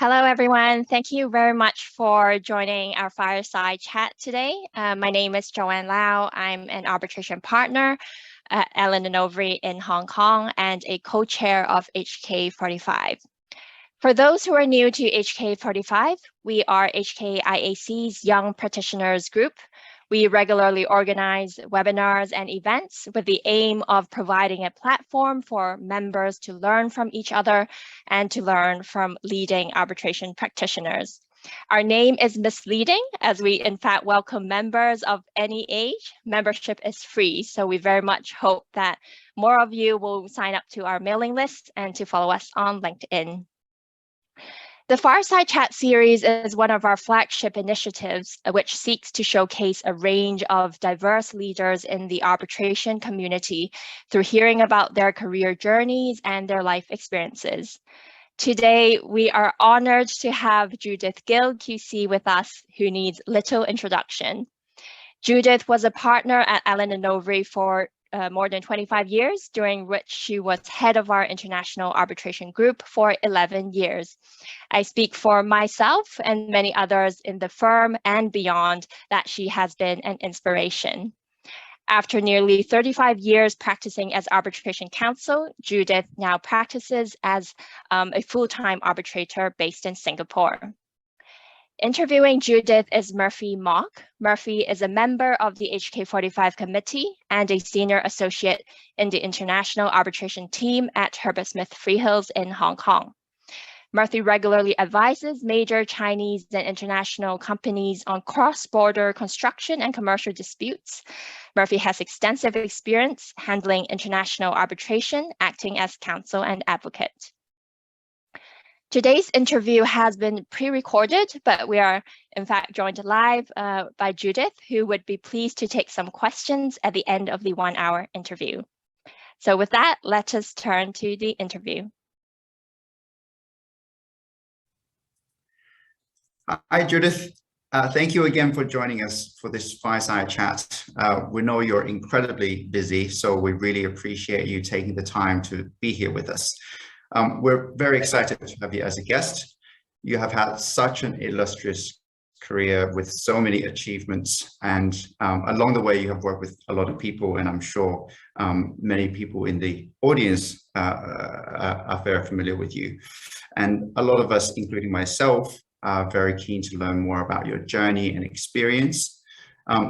Hello, everyone. Thank you very much for joining our fireside chat today. My name is Joanne Lau. I'm an arbitration partner at Allen & Overy in Hong Kong and a co-chair of HK45. For those who are new to HK45, we are HKIAC's Young Practitioners Group. We regularly organize webinars and events with the aim of providing a platform for members to learn from each other and to learn from leading arbitration practitioners. Our name is misleading as we in fact welcome members of any age. Membership is free, so we very much hope that more of you will sign up to our mailing list and to follow us on LinkedIn. The Fireside Chat series is one of our flagship initiatives, which seeks to showcase a range of diverse leaders in the arbitration community through hearing about their career journeys and their life experiences. Today, we are honored to have Judith Gill, QC, with us, who needs little introduction. Judith was a partner at Allen & Overy for more than 25 years, during which she was head of our international arbitration group for 11 years. I speak for myself and many others in the firm and beyond that she has been an inspiration. After nearly 35 years practicing as arbitration counsel, Judith now practices as a full-time arbitrator based in Singapore. Interviewing Judith is Murphy Mock. Murphy is a member of the HK45 committee and a senior associate in the international arbitration team at Herbert Smith Freehills in Hong Kong. Murphy regularly advises major Chinese and international companies on cross-border construction and commercial disputes. Murphy has extensive experience handling international arbitration, acting as counsel and advocate. Today's interview has been pre-recorded, but we are in fact joined live by Judith, who would be pleased to take some questions at the end of the 1-hour interview. So with that, let us turn to the interview. Hi, Judith. Thank you again for joining us for this fireside chat. We know you're incredibly busy, so we really appreciate you taking the time to be here with us. We're very excited to have you as a guest. You have had such an illustrious career with so many achievements, and along the way you have worked with a lot of people, and I'm sure many people in the audience are very familiar with you. And a lot of us, including myself, are very keen to learn more about your journey and experience.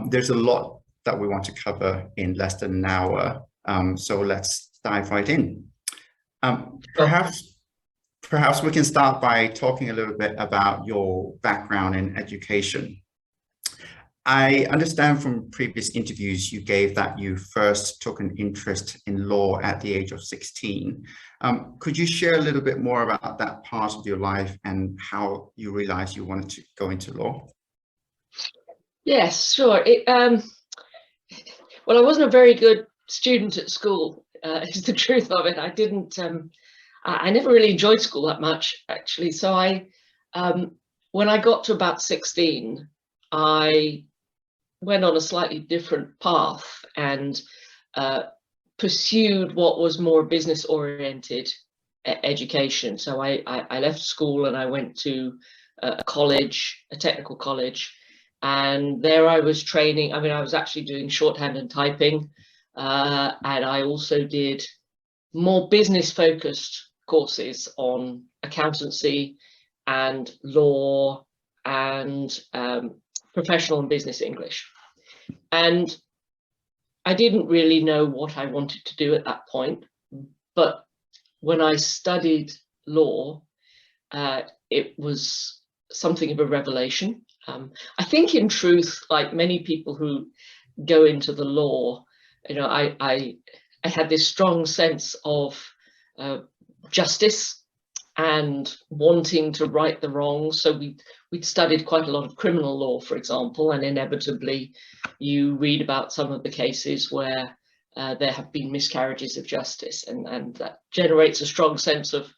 There's a lot that we want to cover in less than an hour, so let's dive right in. Perhaps we can start by talking a little bit about your background in education. I understand from previous interviews you gave that you first took an interest in law at the age of 16. Could you share a little bit more about that part of your life and how you realized you wanted to go into law? Yes, sure. Well, I wasn't a very good student at school, is the truth of it. I never really enjoyed school that much, actually. So when I got to about 16, I went on a slightly different path and pursued what was more business-oriented education. So I left school and I went to a college, a technical college, and there I was training. I mean, I was actually doing shorthand and typing, and I also did more business-focused courses on accountancy and law and professional and business English. And I didn't really know what I wanted to do at that point, but when I studied law, it was something of a revelation. I think in truth, like many people who go into the law, you know, I had this strong sense of justice and wanting to right the wrongs. So we'd studied quite a lot of criminal law, for example, and inevitably you read about some of the cases where there have been miscarriages of justice, and that generates a strong sense of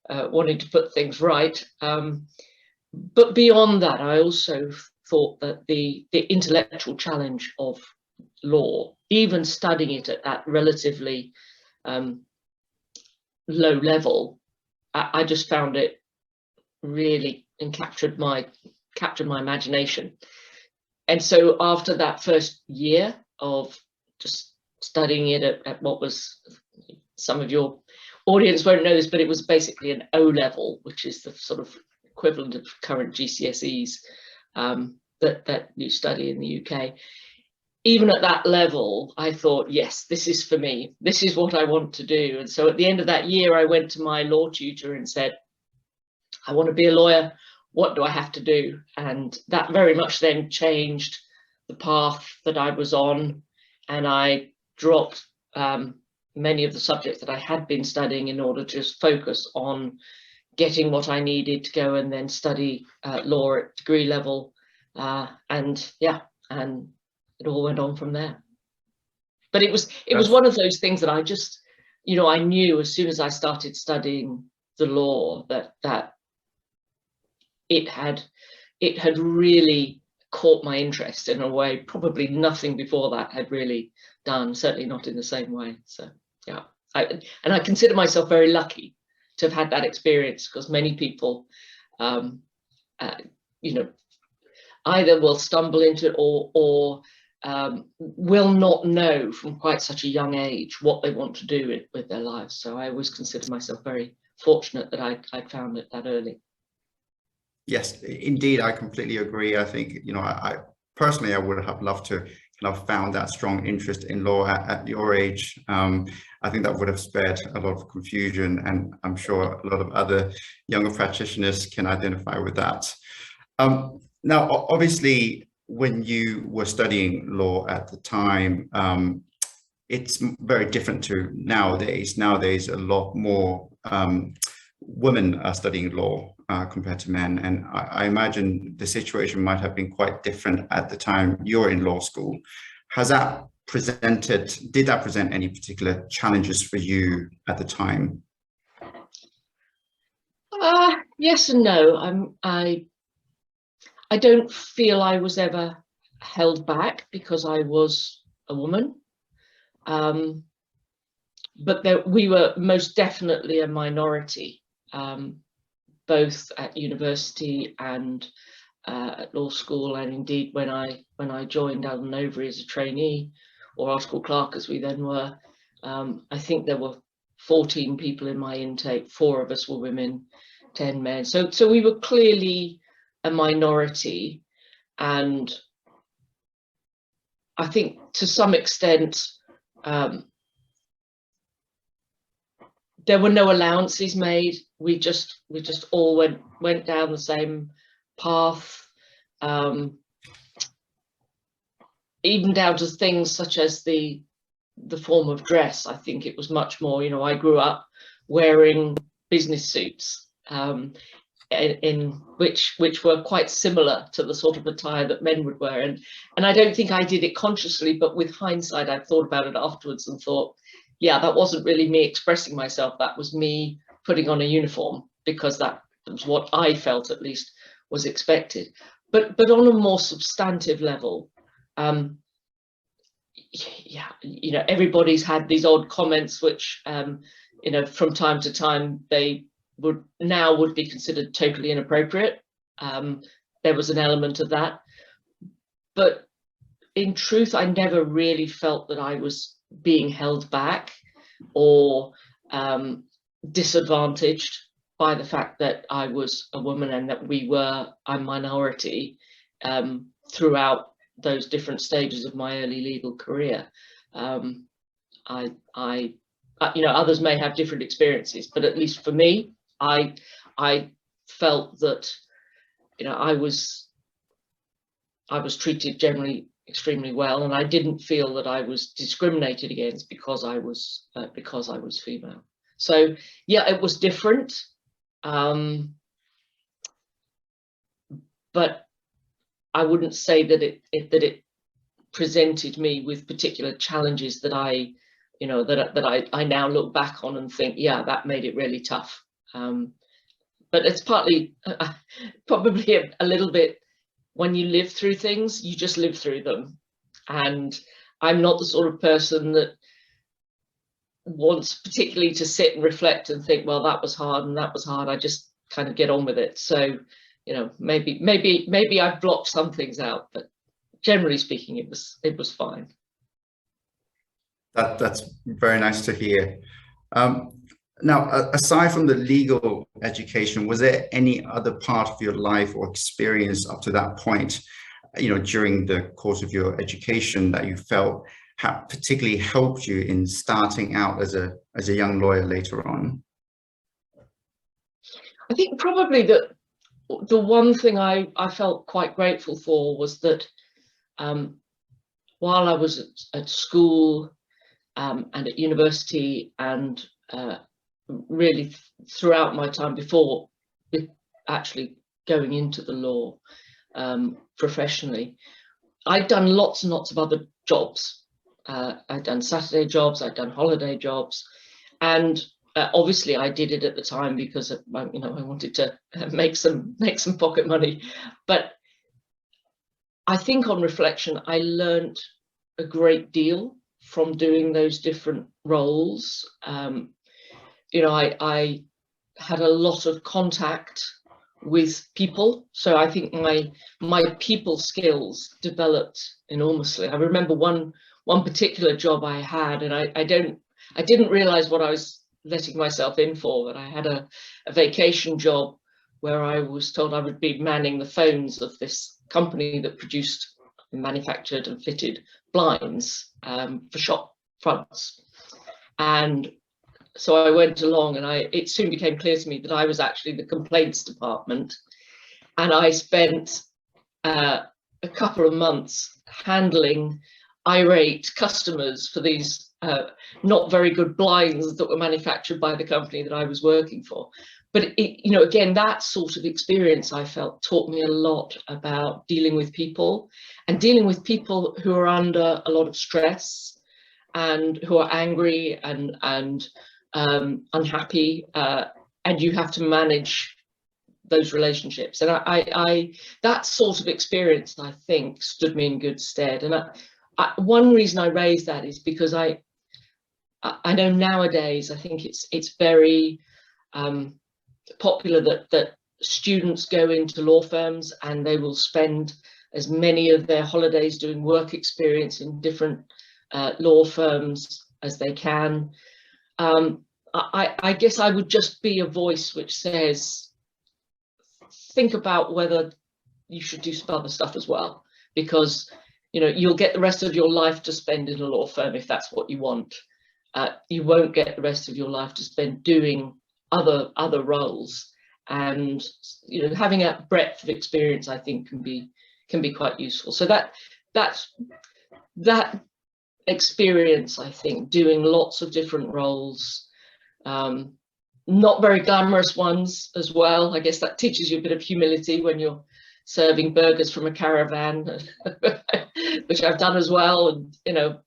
wanting to put things right. But beyond that, I also thought that the intellectual challenge of law, even studying it at that relatively low level, I just found it really captured my imagination. And so after that first year of just studying it at what was, some of your audience won't know this, but it was basically an O level, which is the sort of equivalent of current GCSEs that you study in the UK. Even at that level, I thought, yes, this is for me. This is what I want to do. And so at the end of that year, I went to my law tutor and said, I want to be a lawyer. What do I have to do? And that very much then changed the path that I was on. And I dropped many of the subjects that I had been studying in order to just focus on getting what I needed to go and then study law at degree level. And it all went on from there. But it was one of those things that I just, I knew as soon as I started studying the law that it had really caught my interest in a way probably nothing before that had really done, certainly not in the same way. So yeah, I consider myself very lucky to have had that experience, because many people either will stumble into it or will not know from quite such a young age what they want to do with their lives. So I always consider myself very fortunate that I found it that early. Yes, indeed, I completely agree. I think, I personally, I would have loved to have found that strong interest in law at your age. I think that would have spared a lot of confusion, and I'm sure a lot of other younger practitioners can identify with that. Now, obviously, when you were studying law at the time, it's very different to nowadays. Nowadays, a lot more women are studying law compared to men. And I imagine the situation might have been quite different at the time you're in law school. Did that present any particular challenges for you at the time? Yes and no. I don't feel I was ever held back because I was a woman. But we were most definitely a minority, both at university and at law school, and indeed when I joined Allen & Overy as a trainee, or article clerk as we then were. I think there were 14 people in my intake. 4 of us were women, 10 men. So we were clearly a minority, and I think to some extent there were no allowances made. We just all went down the same path, even down to things such as the form of dress. I think it was much more, I grew up wearing business suits, in which were quite similar to the sort of attire that men would wear, and I don't think I did it consciously, but with hindsight I've thought about it afterwards and thought, yeah, that wasn't really me expressing myself, that was me putting on a uniform because that was what I felt at least was expected. But on a more substantive level, yeah, everybody's had these odd comments which from time to time they would be considered totally inappropriate. There was an element of that, but in truth I never really felt that I was being held back or disadvantaged by the fact that I was a woman and that we were a minority throughout those different stages of my early legal career. Others may have different experiences, but at least for me, I felt that I was treated generally extremely well, and I didn't feel that I was discriminated against because I was female. So yeah, it was different, but I wouldn't say that it presented me with particular challenges that I now look back on and think, yeah, that made it really tough. But it's partly probably a little bit, when you live through things, you just live through them. And I'm not the sort of person that wants particularly to sit and reflect and think, well, that was hard and that was hard. I just kind of get on with it. So, you know, maybe I've blocked some things out, but generally speaking, it was fine. That's very nice to hear. Now, aside from the legal education, was there any other part of your life or experience up to that point, you know, during the course of your education that you felt particularly helped you in starting out as a young lawyer later on? I think probably the one thing I felt quite grateful for was that while I was at school and at university and really throughout my time before actually going into the law professionally, I'd done lots and lots of other jobs. I'd done Saturday jobs, I'd done holiday jobs, and obviously I did it at the time because of, you know, I wanted to make some pocket money. But I think on reflection, I learned a great deal from doing those different roles. You know, I had a lot of contact with people, so I think my people skills developed enormously. I remember one particular job I had, and I didn't realize what I was letting myself in for, but I had a vacation job where I was told I would be manning the phones of this company that produced, manufactured and fitted blinds for shop fronts. And so I went along, and it soon became clear to me that I was actually the complaints department, and I spent a couple of months handling irate customers for these not very good blinds that were manufactured by the company that I was working for. But you know, again, that sort of experience I felt taught me a lot about dealing with people, and dealing with people who are under a lot of stress and who are angry and unhappy, and you have to manage those relationships. And I that sort of experience, I think, stood me in good stead. And one reason I raise that is because I know nowadays I think it's very popular that students go into law firms and they will spend as many of their holidays doing work experience in different law firms as they can. I guess I would just be a voice which says, think about whether you should do some other stuff as well, because, you know, you'll get the rest of your life to spend in a law firm if that's what you want. You won't get the rest of your life to spend doing other roles, and, you know, having a breadth of experience, I think, can be quite useful. So that experience, I think, doing lots of different roles, not very glamorous ones as well. I guess that teaches you a bit of humility when you're serving burgers from a caravan, which I've done as well. And, you know,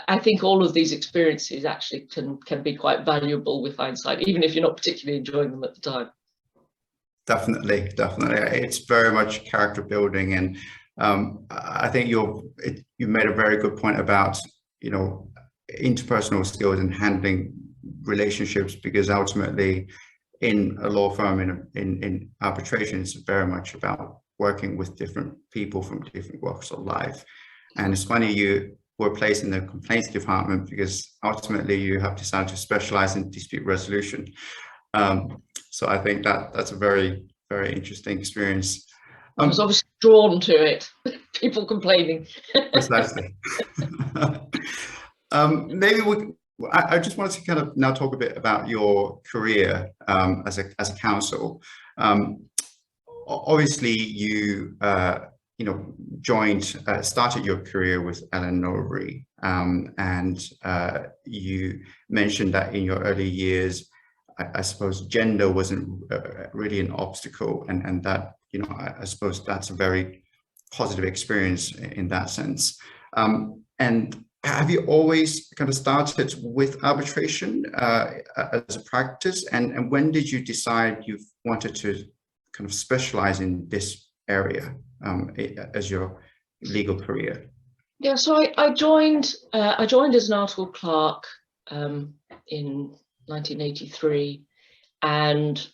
I think all of these experiences actually can be quite valuable with hindsight, even if you're not particularly enjoying them at the time. Definitely. It's very much character building, and I think you made a very good point about, you know, interpersonal skills and handling relationships, because ultimately in a law firm, in arbitration, it's very much about working with different people from different walks of life. And it's funny you were placed in the complaints department because ultimately you have decided to specialize in dispute resolution. So I think that's a very, very interesting experience. I was obviously drawn to it, people complaining. Precisely. Maybe I just wanted to kind of now talk a bit about your career as a counsel. Obviously, you started your career with Ellen Overy, and you mentioned that in your early years, I suppose gender wasn't really an obstacle, and that, you know, I suppose that's a very positive experience in that sense. And have you always kind of started with arbitration as a practice? And when did you decide you wanted to kind of specialize in this area as your legal career? Yeah, so I joined as an article clerk in 1983, and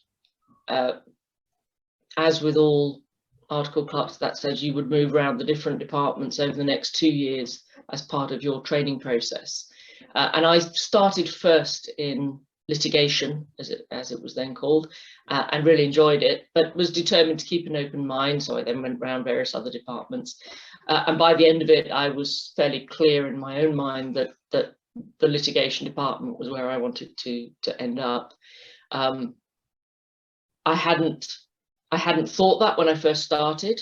as with all article clerks at that stage, you would move around the different departments over the next 2 years as part of your training process. And I started first in litigation, as it was then called, and really enjoyed it, but was determined to keep an open mind. So I then went around various other departments. And by the end of it, I was fairly clear in my own mind that the litigation department was where I wanted to end up. I hadn't thought that when I first started.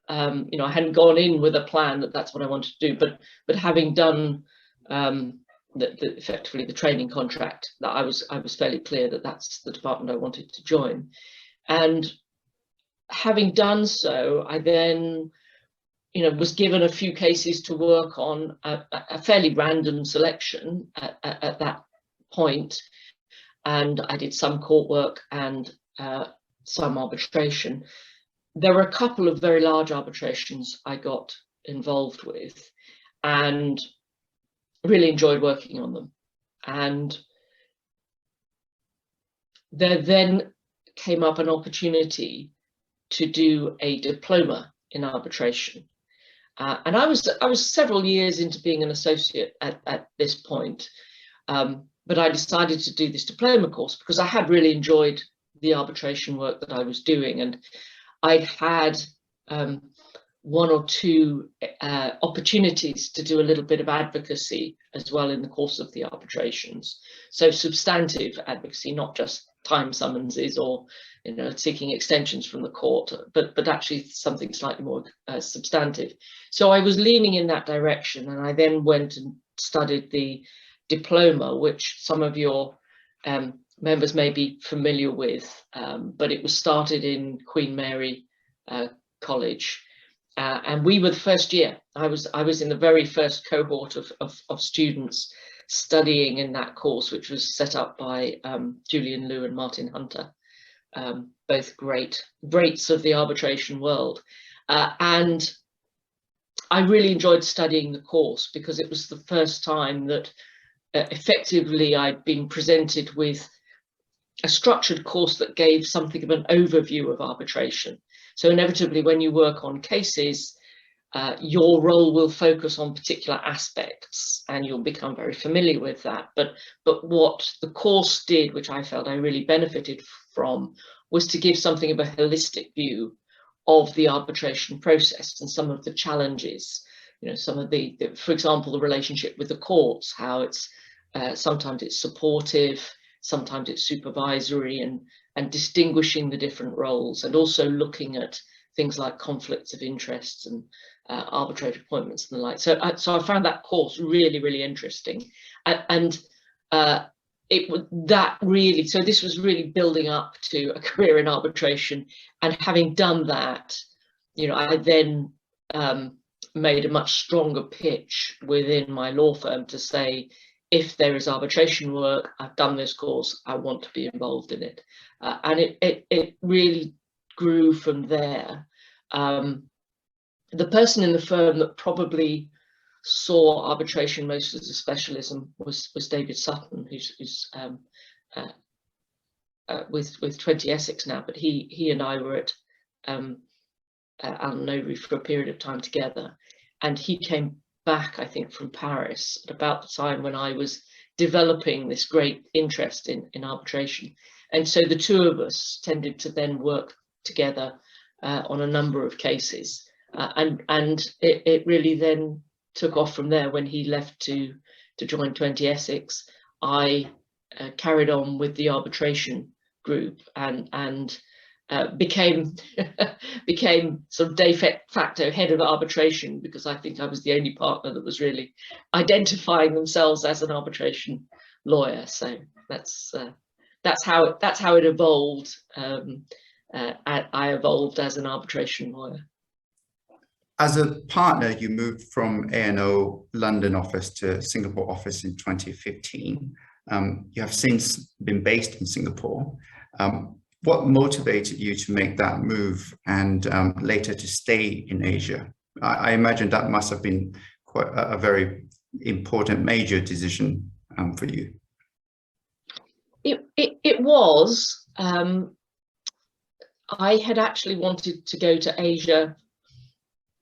You know, I hadn't gone in with a plan that that's what I wanted to do, but having done effectively the training contract, that I was fairly clear that that's the department I wanted to join. And having done so, I then, you know, was given a few cases to work on, a fairly random selection at that point, and I did some court work and some arbitration. There were a couple of very large arbitrations I got involved with, and really enjoyed working on them. And there then came up an opportunity to do a diploma in arbitration. And I was several years into being an associate at this point, but I decided to do this diploma course because I had really enjoyed the arbitration work that I was doing, and I'd had one or two opportunities to do a little bit of advocacy as well in the course of the arbitrations. So substantive advocacy, not just time summonses or, you know, seeking extensions from the court, but actually something slightly more substantive. So I was leaning in that direction, and I then went and studied the diploma, which some of your members may be familiar with, but it was started in Queen Mary College. And we were the first year. I was in the very first cohort of students studying in that course, which was set up by Julian Liu and Martin Hunter, both greats of the arbitration world. And I really enjoyed studying the course because it was the first time that effectively I'd been presented with a structured course that gave something of an overview of arbitration. So inevitably, when you work on cases, your role will focus on particular aspects, and you'll become very familiar with that. But what the course did, which I felt I really benefited from, was to give something of a holistic view of the arbitration process and some of the challenges. You know, some of the for example, the relationship with the courts, how it's sometimes it's supportive, sometimes it's supervisory, and distinguishing the different roles, and also looking at things like conflicts of interest and arbitrary appointments and the like. So I found that course really, really interesting, and it would that really. So this was really building up to a career in arbitration, and having done that, you know, I then made a much stronger pitch within my law firm to say, if there is arbitration work, I've done this course, I want to be involved in it. And it really grew from there. The person in the firm that probably saw arbitration most as a specialism was David Sutton, who's with 20 Essex now, but he and I were at Alan Overy for a period of time together, and he came back, I think, from Paris at about the time when I was developing this great interest in arbitration. And so the two of us tended to then work together on a number of cases. And it really then took off from there. When he left to join 20 Essex, I carried on with the arbitration group and became sort of de facto head of arbitration, because I think I was the only partner that was really identifying themselves as an arbitration lawyer. So that's how it evolved. I evolved as an arbitration lawyer. As a partner, you moved from A&O London office to Singapore office in 2015. You have since been based in Singapore. What motivated you to make that move and later to stay in Asia? I imagine that must have been quite a very important major decision for you. It was. I had actually wanted to go to Asia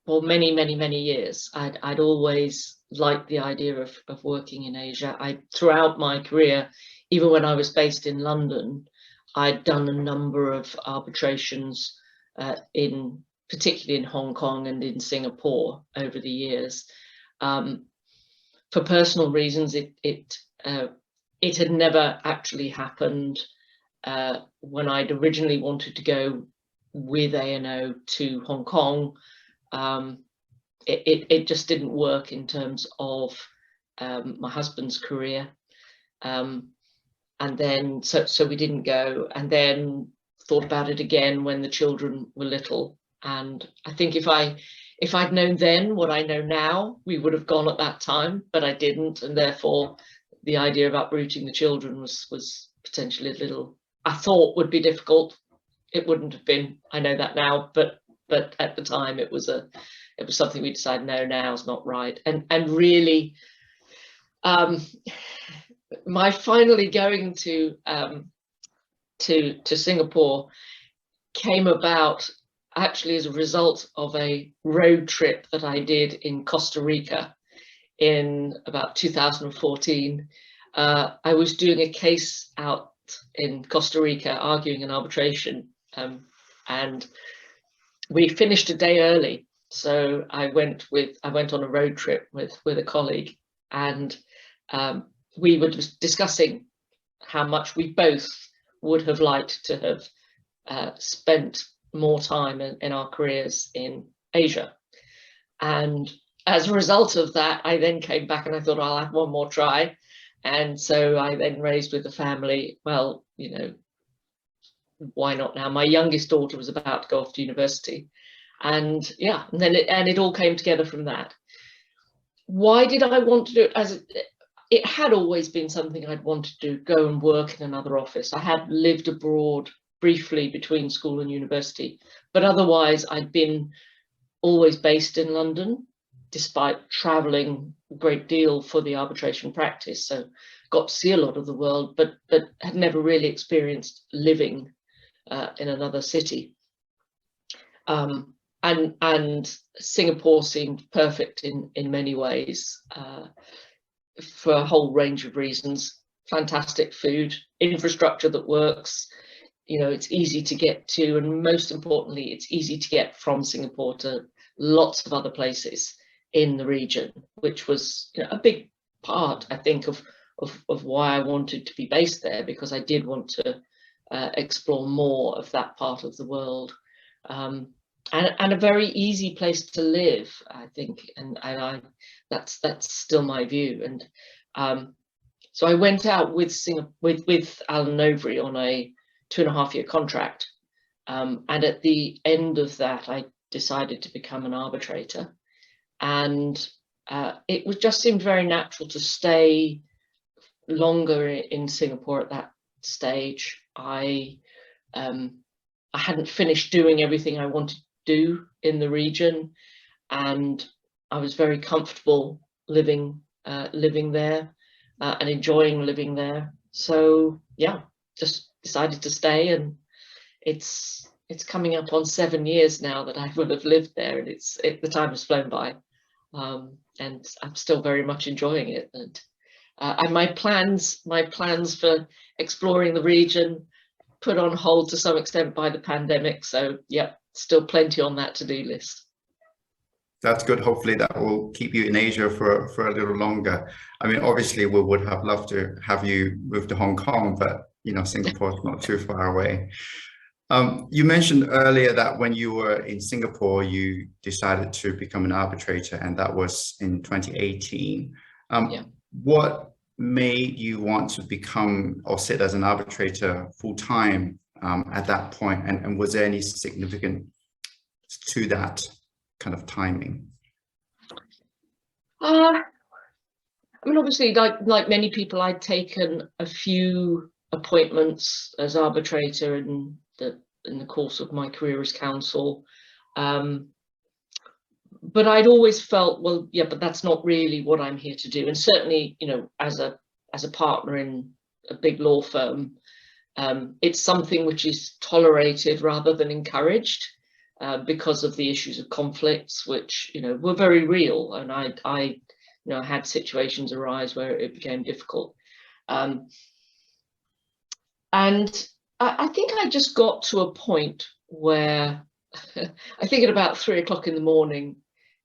for many, many, many years. I'd always liked the idea of working in Asia. Throughout my career, even when I was based in London, I'd done a number of arbitrations particularly in Hong Kong and in Singapore over the years. For personal reasons, it had never actually happened when I'd originally wanted to go with A&O to Hong Kong. It just didn't work in terms of my husband's career. And then so we didn't go, and then thought about it again when the children were little. And I think if I'd known then what I know now, we would have gone at that time, but I didn't, and therefore the idea of uprooting the children was potentially a little, I thought would be difficult. It wouldn't have been, I know that now, but at the time it was something we decided, no, now's not right. And really, my finally going to Singapore came about actually as a result of a road trip that I did in Costa Rica in about 2014. I was doing a case out in Costa Rica, arguing an arbitration, and we finished a day early. So I went on a road trip with a colleague, and we were discussing how much we both would have liked to have spent more time in our careers in Asia. And as a result of that, I then came back and I thought, I'll have one more try. And so I then raised with the family, well, you know, why not now? My youngest daughter was about to go off to university. And yeah, and then it all came together from that. Why did I want to do it? It had always been something I'd wanted to do, go and work in another office. I had lived abroad briefly between school and university, but otherwise I'd been always based in London, despite traveling a great deal for the arbitration practice. So got to see a lot of the world, but had never really experienced living in another city. And Singapore seemed perfect in many ways for a whole range of reasons. Fantastic food, infrastructure that works. You know, it's easy to get to, and most importantly, it's easy to get from Singapore to lots of other places in the region, which was, you know, a big part, I think, of why I wanted to be based there, because I did want to explore more of that part of the world, and a very easy place to live, I think, and that's still my view. And so I went out with Alan Overy on a 2.5-year contract, and at the end of that I decided to become an arbitrator, and it just seemed very natural to stay longer in Singapore at that stage. I hadn't finished doing everything I wanted to do in the region, and I was very comfortable living there and enjoying living there. So yeah, just decided to stay, and it's coming up on 7 years now that I will have lived there, and the time has flown by, and I'm still very much enjoying it. And my plans for exploring the region put on hold to some extent by the pandemic. So yeah, still plenty on that to-do list. That's good. Hopefully that will keep you in Asia for a little longer. I mean, obviously we would have loved to have you move to Hong Kong, but you know, Singapore is not too far away. You mentioned earlier that when you were in Singapore, you decided to become an arbitrator, and that was in 2018. Yeah. What made you want to become or sit as an arbitrator full-time at that point? And was there any significance to that kind of timing? I mean, obviously, like many people, I'd taken a few appointments as arbitrator in the course of my career as counsel, but I'd always felt, well, yeah, but that's not really what I'm here to do. And certainly, you know, as a partner in a big law firm, It's something which is tolerated rather than encouraged because of the issues of conflicts, which, you know, were very real. And I you know, had situations arise where it became difficult. And I think I just got to a point where I think at about 3 o'clock in the morning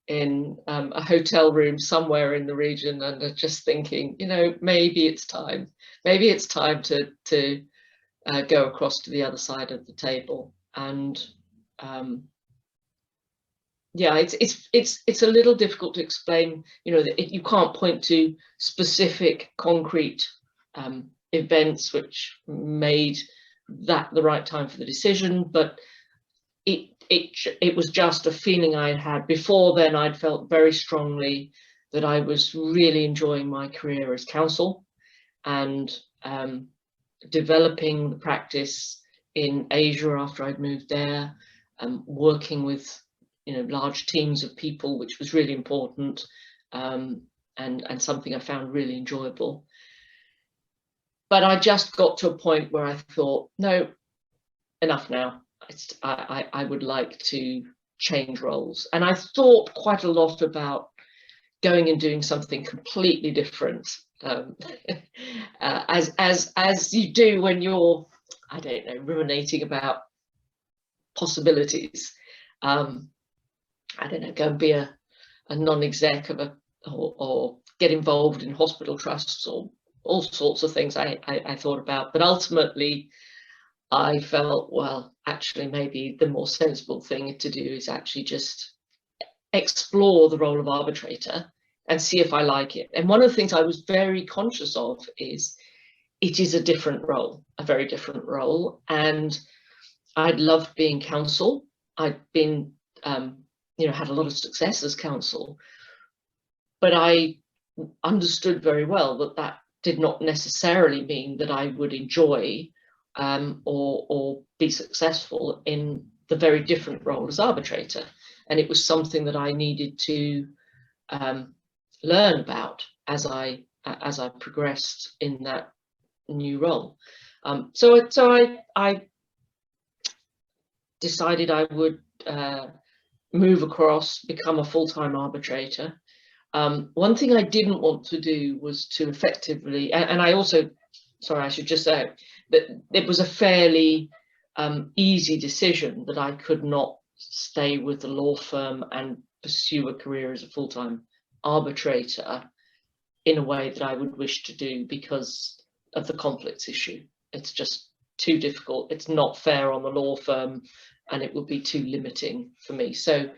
in a hotel room somewhere in the region, and just thinking, you know, maybe it's time to go across to the other side of the table. And yeah, it's a little difficult to explain, you know, that you can't point to specific concrete events which made that the right time for the decision, but it was just a feeling I had. Before then, I'd felt very strongly that I was really enjoying my career as counsel, and developing the practice in Asia after I'd moved there, working with, you know, large teams of people, which was really important, and something I found really enjoyable. But I just got to a point where I thought, no, enough now. I would like to change roles. And I thought quite a lot about going and doing something completely different, as you do when you're, I don't know, ruminating about possibilities. I don't know, go and be a non-exec of or get involved in hospital trusts, or all sorts of things I thought about. But ultimately, I felt, well, actually, maybe the more sensible thing to do is actually just explore the role of arbitrator and see if I like it. And one of the things I was very conscious of is it is a different role, a very different role. And I'd loved being counsel. I'd been, you know, had a lot of success as counsel, but I understood very well that that did not necessarily mean that I would enjoy or be successful in the very different role as arbitrator. And it was something that I needed to learn about as I progressed in that new role. So I decided I would move across, become a full-time arbitrator. One thing I didn't want to do was to effectively, and I also, sorry, I should just say that it was a fairly easy decision that I could not stay with the law firm and pursue a career as a full-time arbitrator in a way that I would wish to do because of the conflicts issue. It's just too difficult. It's not fair on the law firm, and it would be too limiting for me. So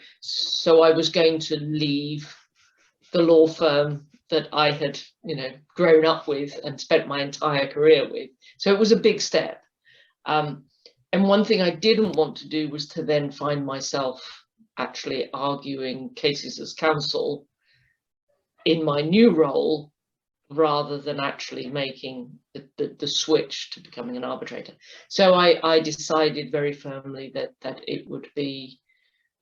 I was going to leave the law firm that I had, you know, grown up with and spent my entire career with. So it was a big step. And one thing I didn't want to do was to then find myself actually arguing cases as counsel in my new role, rather than actually making the switch to becoming an arbitrator. So I decided very firmly that it would be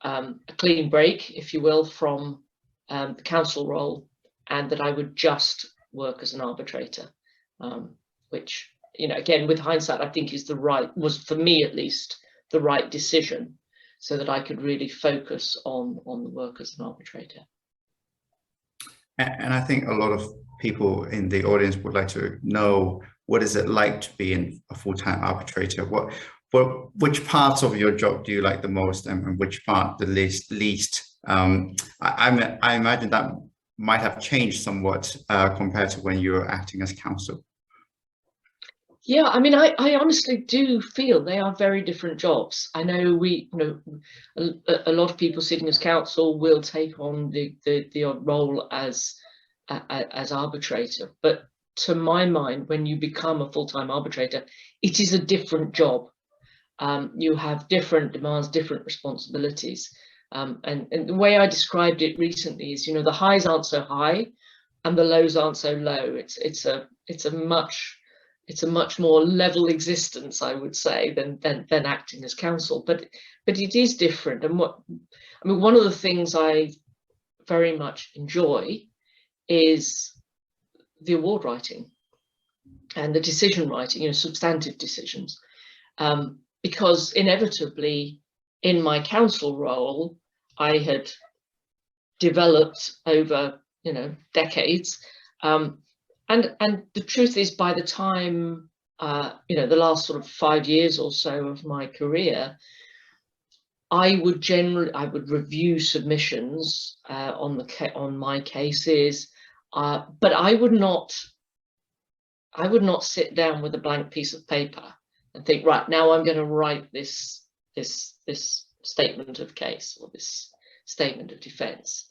a clean break, if you will, from the counsel role, and that I would just work as an arbitrator, which, you know, again, with hindsight, I think was for me at least the right decision, so that I could really focus on the work as an arbitrator. And I think a lot of people in the audience would like to know, what is it like to be a full-time arbitrator? Which parts of your job do you like the most, and which part the least? I imagine that might have changed somewhat compared to when you were acting as counsel. Yeah, I mean, I honestly do feel they are very different jobs. I know a lot of people sitting as counsel will take on the role as arbitrator, but to my mind, when you become a full-time arbitrator, it is a different job. You have different demands, different responsibilities, and the way I described it recently is, you know, the highs aren't so high and the lows aren't so low. It's a much more level existence, I would say, than acting as counsel, but it is different. And one of the things I very much enjoy is the award writing. and the decision writing, substantive decisions, because inevitably in my counsel role, I had developed over decades, and the truth is, by the time the last sort of 5 years or so of my career, I would review submissions on my cases, but I would not sit down with a blank piece of paper and think, right, now I'm going to write this statement of case or this statement of defense.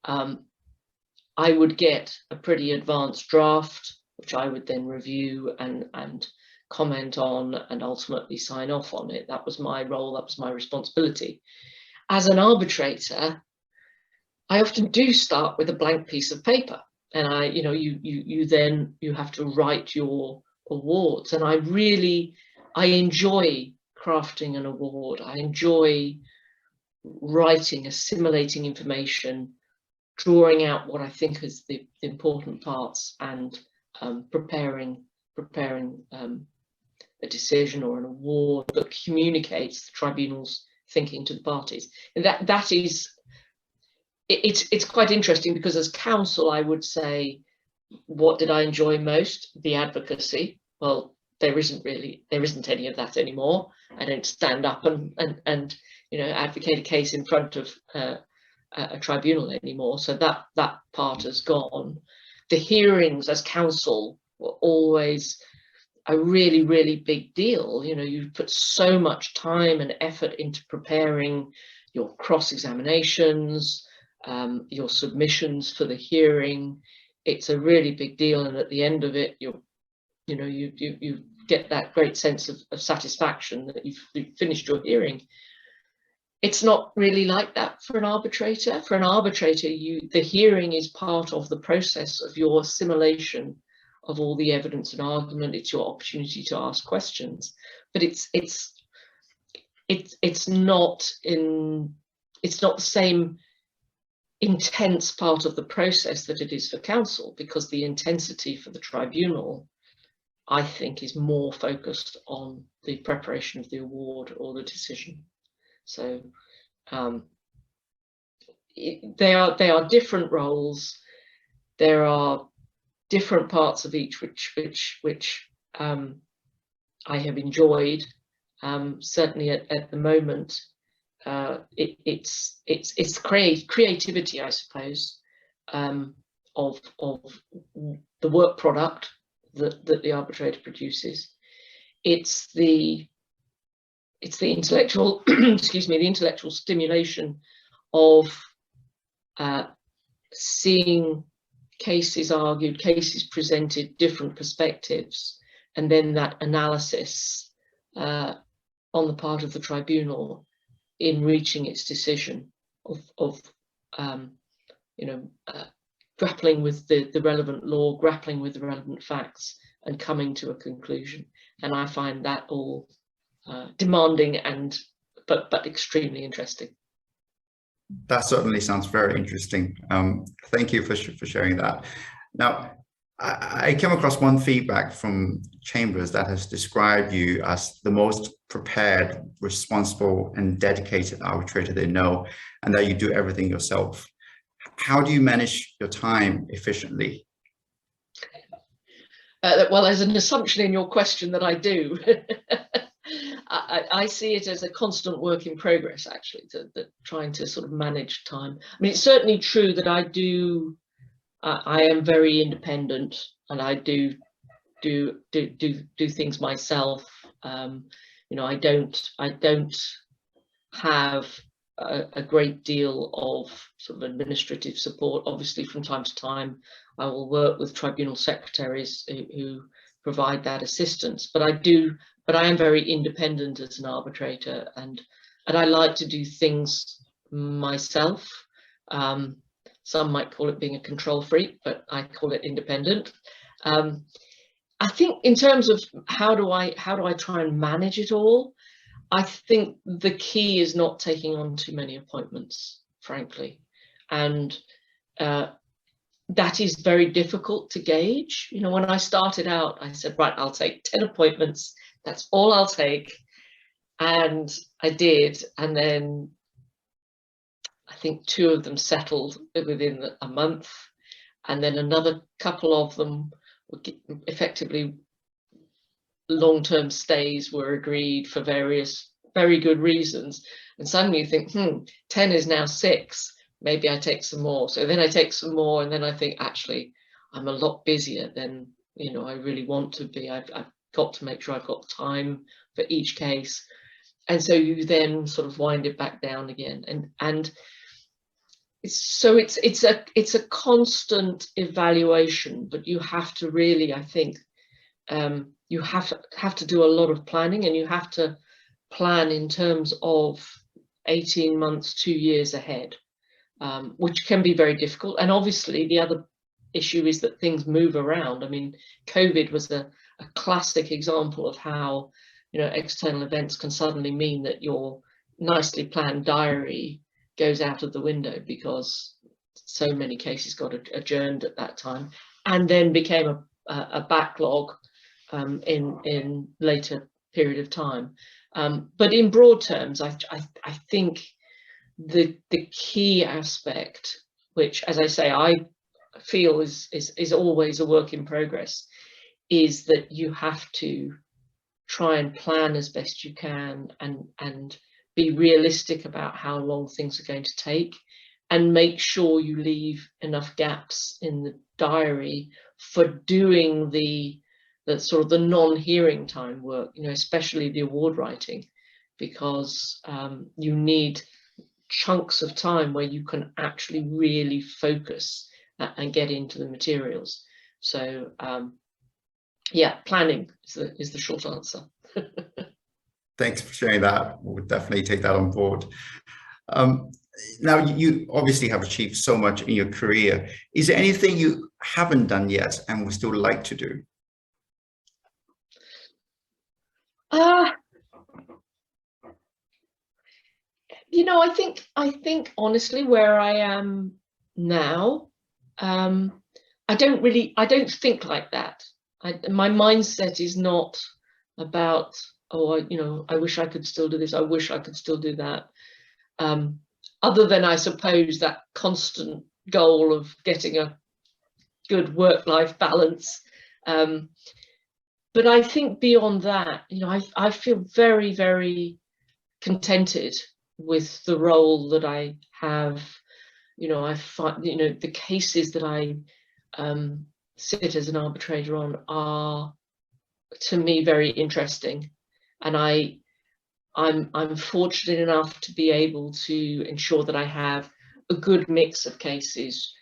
I would get a pretty advanced draft, which I would then review and comment on and ultimately sign off on it. That was my role, that was my responsibility. As an arbitrator, I often do start with a blank piece of paper, and you have to write your awards. And I enjoy crafting an award. I enjoy writing, assimilating information, drawing out what I think is the important parts, and preparing a decision or an award that communicates the tribunal's thinking to the parties. And that is, it's quite interesting, because as counsel, I would say, what did I enjoy most? The advocacy. Well, there isn't any of that anymore. I don't stand up and advocate a case in front of a tribunal anymore. So that part has gone. The hearings as counsel were always a really, really big deal. You put so much time and effort into preparing your cross-examinations, your submissions for the hearing. It's a really big deal, and at the end of it, you get that great sense of satisfaction that you've finished your hearing. It's not really like that for an arbitrator. For an arbitrator, the hearing is part of the process of your assimilation of all the evidence and argument. It's your opportunity to ask questions, but it's not the same intense part of the process that it is for counsel, because the intensity for the tribunal, I think, is more focused on the preparation of the award or the decision. So they are different roles. There are different parts of each which I have enjoyed. Certainly at the moment, it's creativity, I suppose, of the work product that the arbitrator produces. It's the intellectual excuse me, the intellectual stimulation of seeing cases argued, cases presented, different perspectives, and then that analysis on the part of the tribunal in reaching its decision of grappling with the relevant law, grappling with the relevant facts, and coming to a conclusion. And I find that all demanding but extremely interesting. That certainly sounds very interesting. Thank you for sharing that. Now, I came across one feedback from Chambers that has described you as the most prepared, responsible, and dedicated arbitrator they know, and that you do everything yourself. How do you manage your time efficiently? Well, there's an assumption in your question that I do. I see it as a constant work in progress, actually, trying to sort of manage time. I mean, it's certainly true that I am very independent, and I do things myself. I don't have a great deal of sort of administrative support. Obviously, from time to time, I will work with tribunal secretaries who provide that assistance. But I am very independent as an arbitrator, and I like to do things myself. Some might call it being a control freak, but I call it independent. I think in terms of how do I try and manage it all, I think the key is not taking on too many appointments, frankly. And that is very difficult to gauge. You know, when I started out, I said, right, I'll take 10 appointments. That's all I'll take. And I did. And then I think 2 of them settled within a month. And then another couple of them were effectively long-term stays were agreed for various very good reasons. And suddenly you think, 10 is now 6. Maybe I take some more. So then I take some more, and then I think, actually, I'm a lot busier than, you know, I really want to be. I've got to make sure I've got time for each case. And so you then sort of wind it back down again. And it's a constant evaluation, but you have to really, I think, you have to do a lot of planning, and you have to plan in terms of 18 months, 2 years ahead. Which can be very difficult. And obviously the other issue is that things move around. I mean, COVID was a classic example of how, you know, external events can suddenly mean that your nicely planned diary goes out of the window because so many cases got adjourned at that time, and then became a backlog in later period of time. But in broad terms, I think the key aspect, which, as I say, I feel is always a work in progress, is that you have to try and plan as best you can, and be realistic about how long things are going to take, and make sure you leave enough gaps in the diary for doing the sort of the non-hearing time work, you know, especially the award writing, because you need chunks of time where you can actually really focus and get into the materials. So yeah, planning is the short answer. Thanks for sharing that. We'll definitely take that on board. Now, you obviously have achieved so much in your career. Is there anything you haven't done yet and would still like to do? You know, I think honestly, where I am now, I don't think like that. My mindset is not about, oh, you know, I wish I could still do this, I wish I could still do that. Other than, I suppose, that constant goal of getting a good work-life balance. But I think beyond that, you know, I feel very, very contented with the role that I have. You know, I find, you know, the cases that I sit as an arbitrator on are, to me, very interesting, and I'm fortunate enough to be able to ensure that I have a good mix of cases.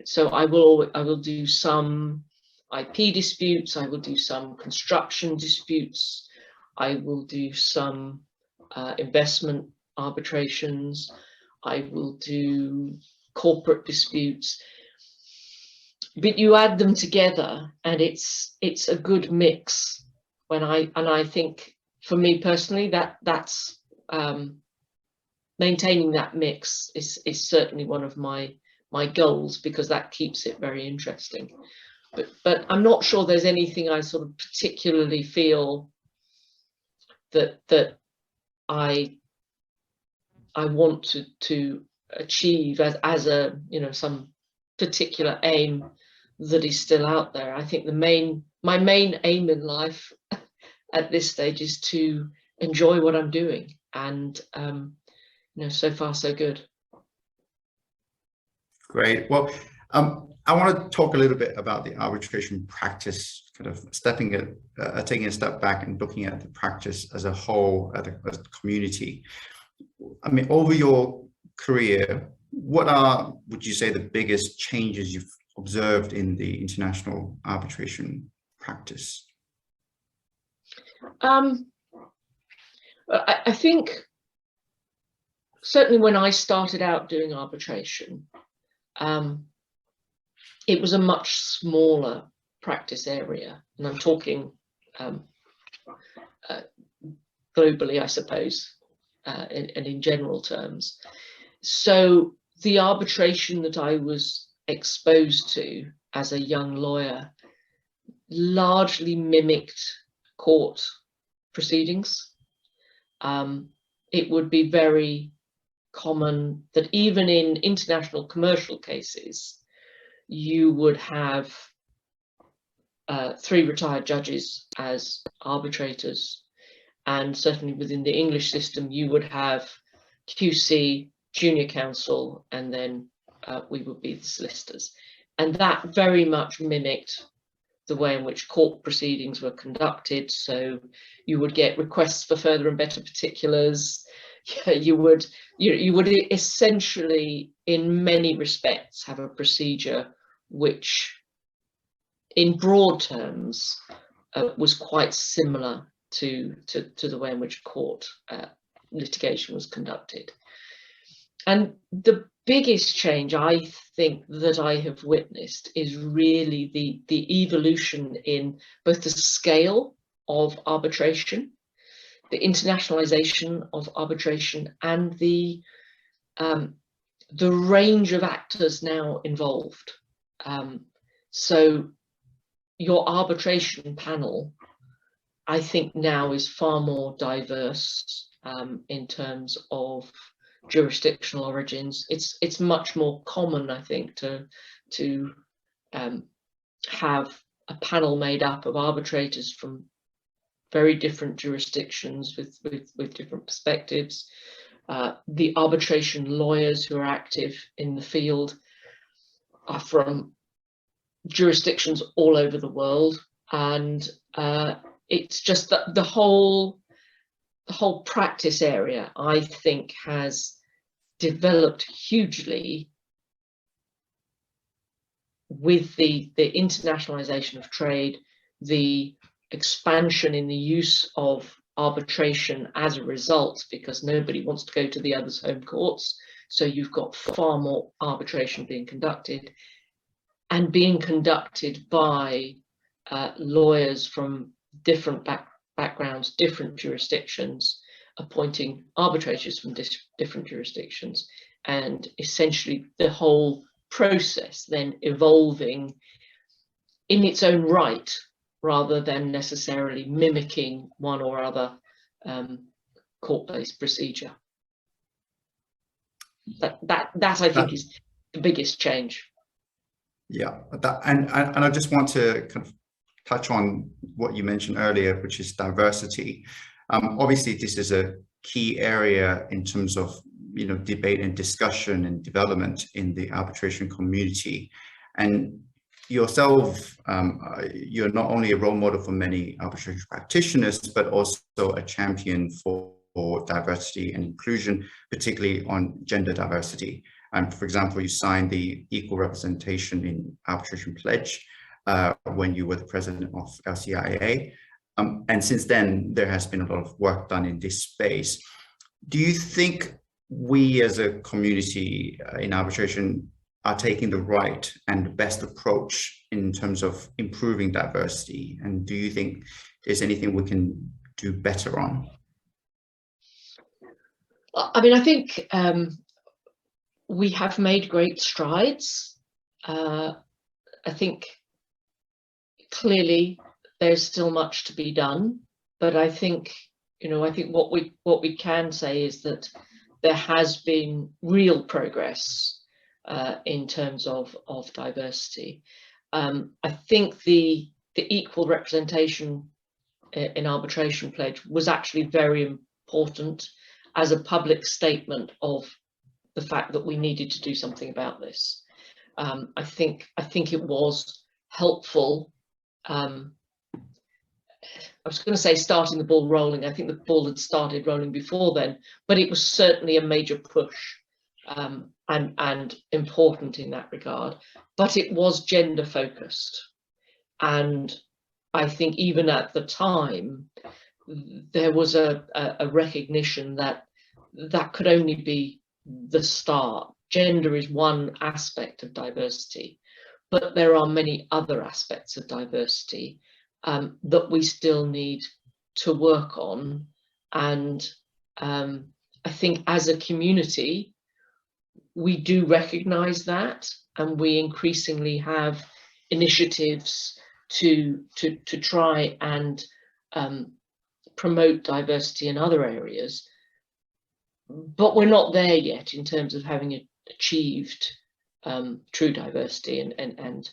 So I will do some IP disputes, I will do some construction disputes, I will do some investment arbitrations, I will do corporate disputes. But you add them together, and it's a good mix. I think, for me personally, that's maintaining that mix is certainly one of my goals, because that keeps it very interesting. But I'm not sure there's anything I sort of particularly feel that I want to achieve as a, you know, some particular aim that is still out there. I think my main aim in life at this stage is to enjoy what I'm doing, and you know, so far so good. Great. Well, I want to talk a little bit about the arbitration practice, kind of taking a step back and looking at the practice as a whole, as a community. I mean, over your career, what would you say, the biggest changes you've observed in the international arbitration practice? I think certainly when I started out doing arbitration, it was a much smaller practice area, and I'm talking globally, I suppose, and in general terms. So the arbitration that I was exposed to as a young lawyer largely mimicked court proceedings. It would be very common that even in international commercial cases, you would have 3 retired judges as arbitrators, and certainly within the English system, you would have QC, junior counsel, and then we would be the solicitors. And that very much mimicked the way in which court proceedings were conducted. So you would get requests for further and better particulars. You would essentially, in many respects, have a procedure which, in broad terms, was quite similar to the way in which court litigation was conducted. And the biggest change I think that I have witnessed is really the evolution in both the scale of arbitration, the internationalization of arbitration, and the range of actors now involved. So your arbitration panel, I think, now is far more diverse in terms of jurisdictional origins. It's much more common, I think, to have a panel made up of arbitrators from very different jurisdictions with different perspectives. The arbitration lawyers who are active in the field are from jurisdictions all over the world, and it's just that the whole practice area, I think, has developed hugely with the internationalization of trade, the expansion in the use of arbitration as a result, because nobody wants to go to the other's home courts. So you've got far more arbitration being conducted, and being conducted by lawyers from different backgrounds, different jurisdictions, appointing arbitrators from different jurisdictions, and essentially the whole process then evolving in its own right, rather than necessarily mimicking one or other court-based procedure. That I think is the biggest change. Yeah, and I just want to kind of touch on what you mentioned earlier, which is diversity. Obviously, this is a key area in terms of debate and discussion and development in the arbitration community. And yourself, you're not only a role model for many arbitration practitioners, but also a champion for diversity and inclusion, particularly on gender diversity. For example, you signed the Equal Representation in Arbitration Pledge when you were the president of LCIA. And since then, there has been a lot of work done in this space. Do you think we as a community in arbitration are taking the right and the best approach in terms of improving diversity? And do you think there's anything we can do better on? I mean, I think we have made great strides. I think clearly there's still much to be done, but I think what we can say is that there has been real progress in terms of diversity. I think the equal representation in arbitration pledge was actually very important as a public statement of the fact that we needed to do something about this. I think it was helpful. I was going to say starting the ball rolling. I think the ball had started rolling before then, but it was certainly a major push and important in that regard. But it was gender focused, and I think even at the time there was a recognition that that could only be the start. Gender is one aspect of diversity, but there are many other aspects of diversity that we still need to work on. And I think as a community, we do recognize that, and we increasingly have initiatives to try and promote diversity in other areas, but we're not there yet in terms of having achieved true diversity and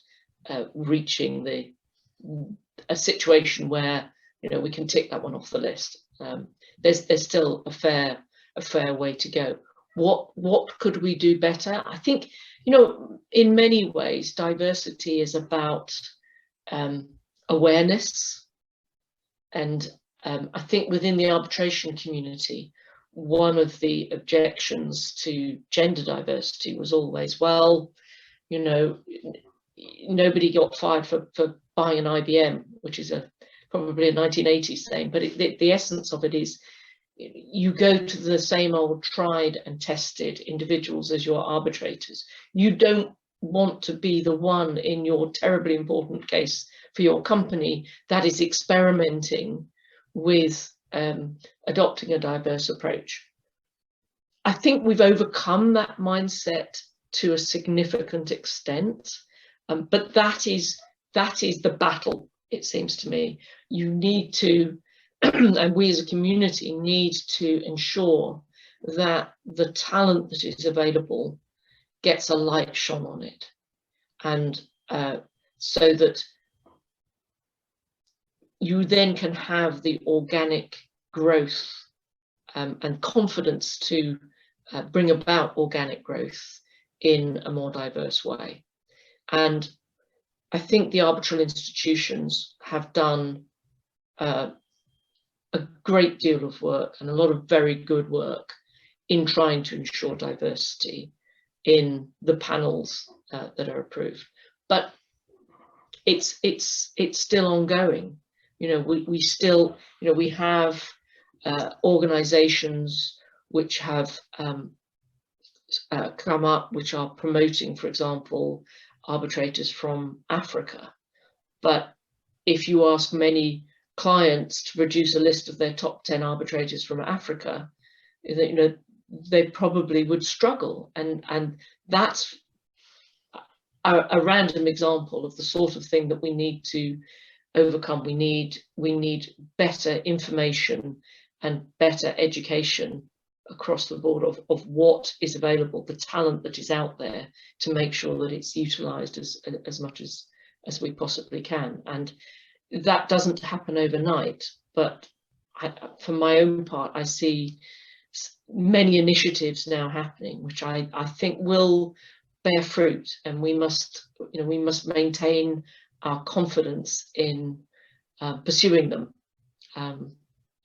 reaching a situation where, you know, we can tick that one off the list. There's still a fair way to go. What could we do better? I think, you know, in many ways, diversity is about awareness. And I think within the arbitration community, one of the objections to gender diversity was always, well, you know, nobody got fired for buying an IBM, which is probably a 1980s thing, but the essence of it is, you go to the same old tried and tested individuals as your arbitrators. You don't want to be the one in your terribly important case for your company that is experimenting with adopting a diverse approach. I think we've overcome that mindset to a significant extent, but that is the battle, it seems to me. You need to, and we as a community need to ensure that the talent that is available gets a light shone on it, and so that you then can have the organic growth and confidence to bring about organic growth in a more diverse way. And I think the arbitral institutions have done a great deal of work, and a lot of very good work, in trying to ensure diversity in the panels that are approved. But it's still ongoing. You know, we still, you know, we have organizations which have come up, which are promoting, for example, arbitrators from Africa. But if you ask many clients to produce a list of their top 10 arbitrators from Africa, you know, they probably would struggle. And that's a random example of the sort of thing that we need to overcome. We need better information and better education across the board of what is available, the talent that is out there, to make sure that it's utilized as much as we possibly can. And that doesn't happen overnight, but for my own part, I see many initiatives now happening, which I think will bear fruit, and we must maintain our confidence in pursuing them,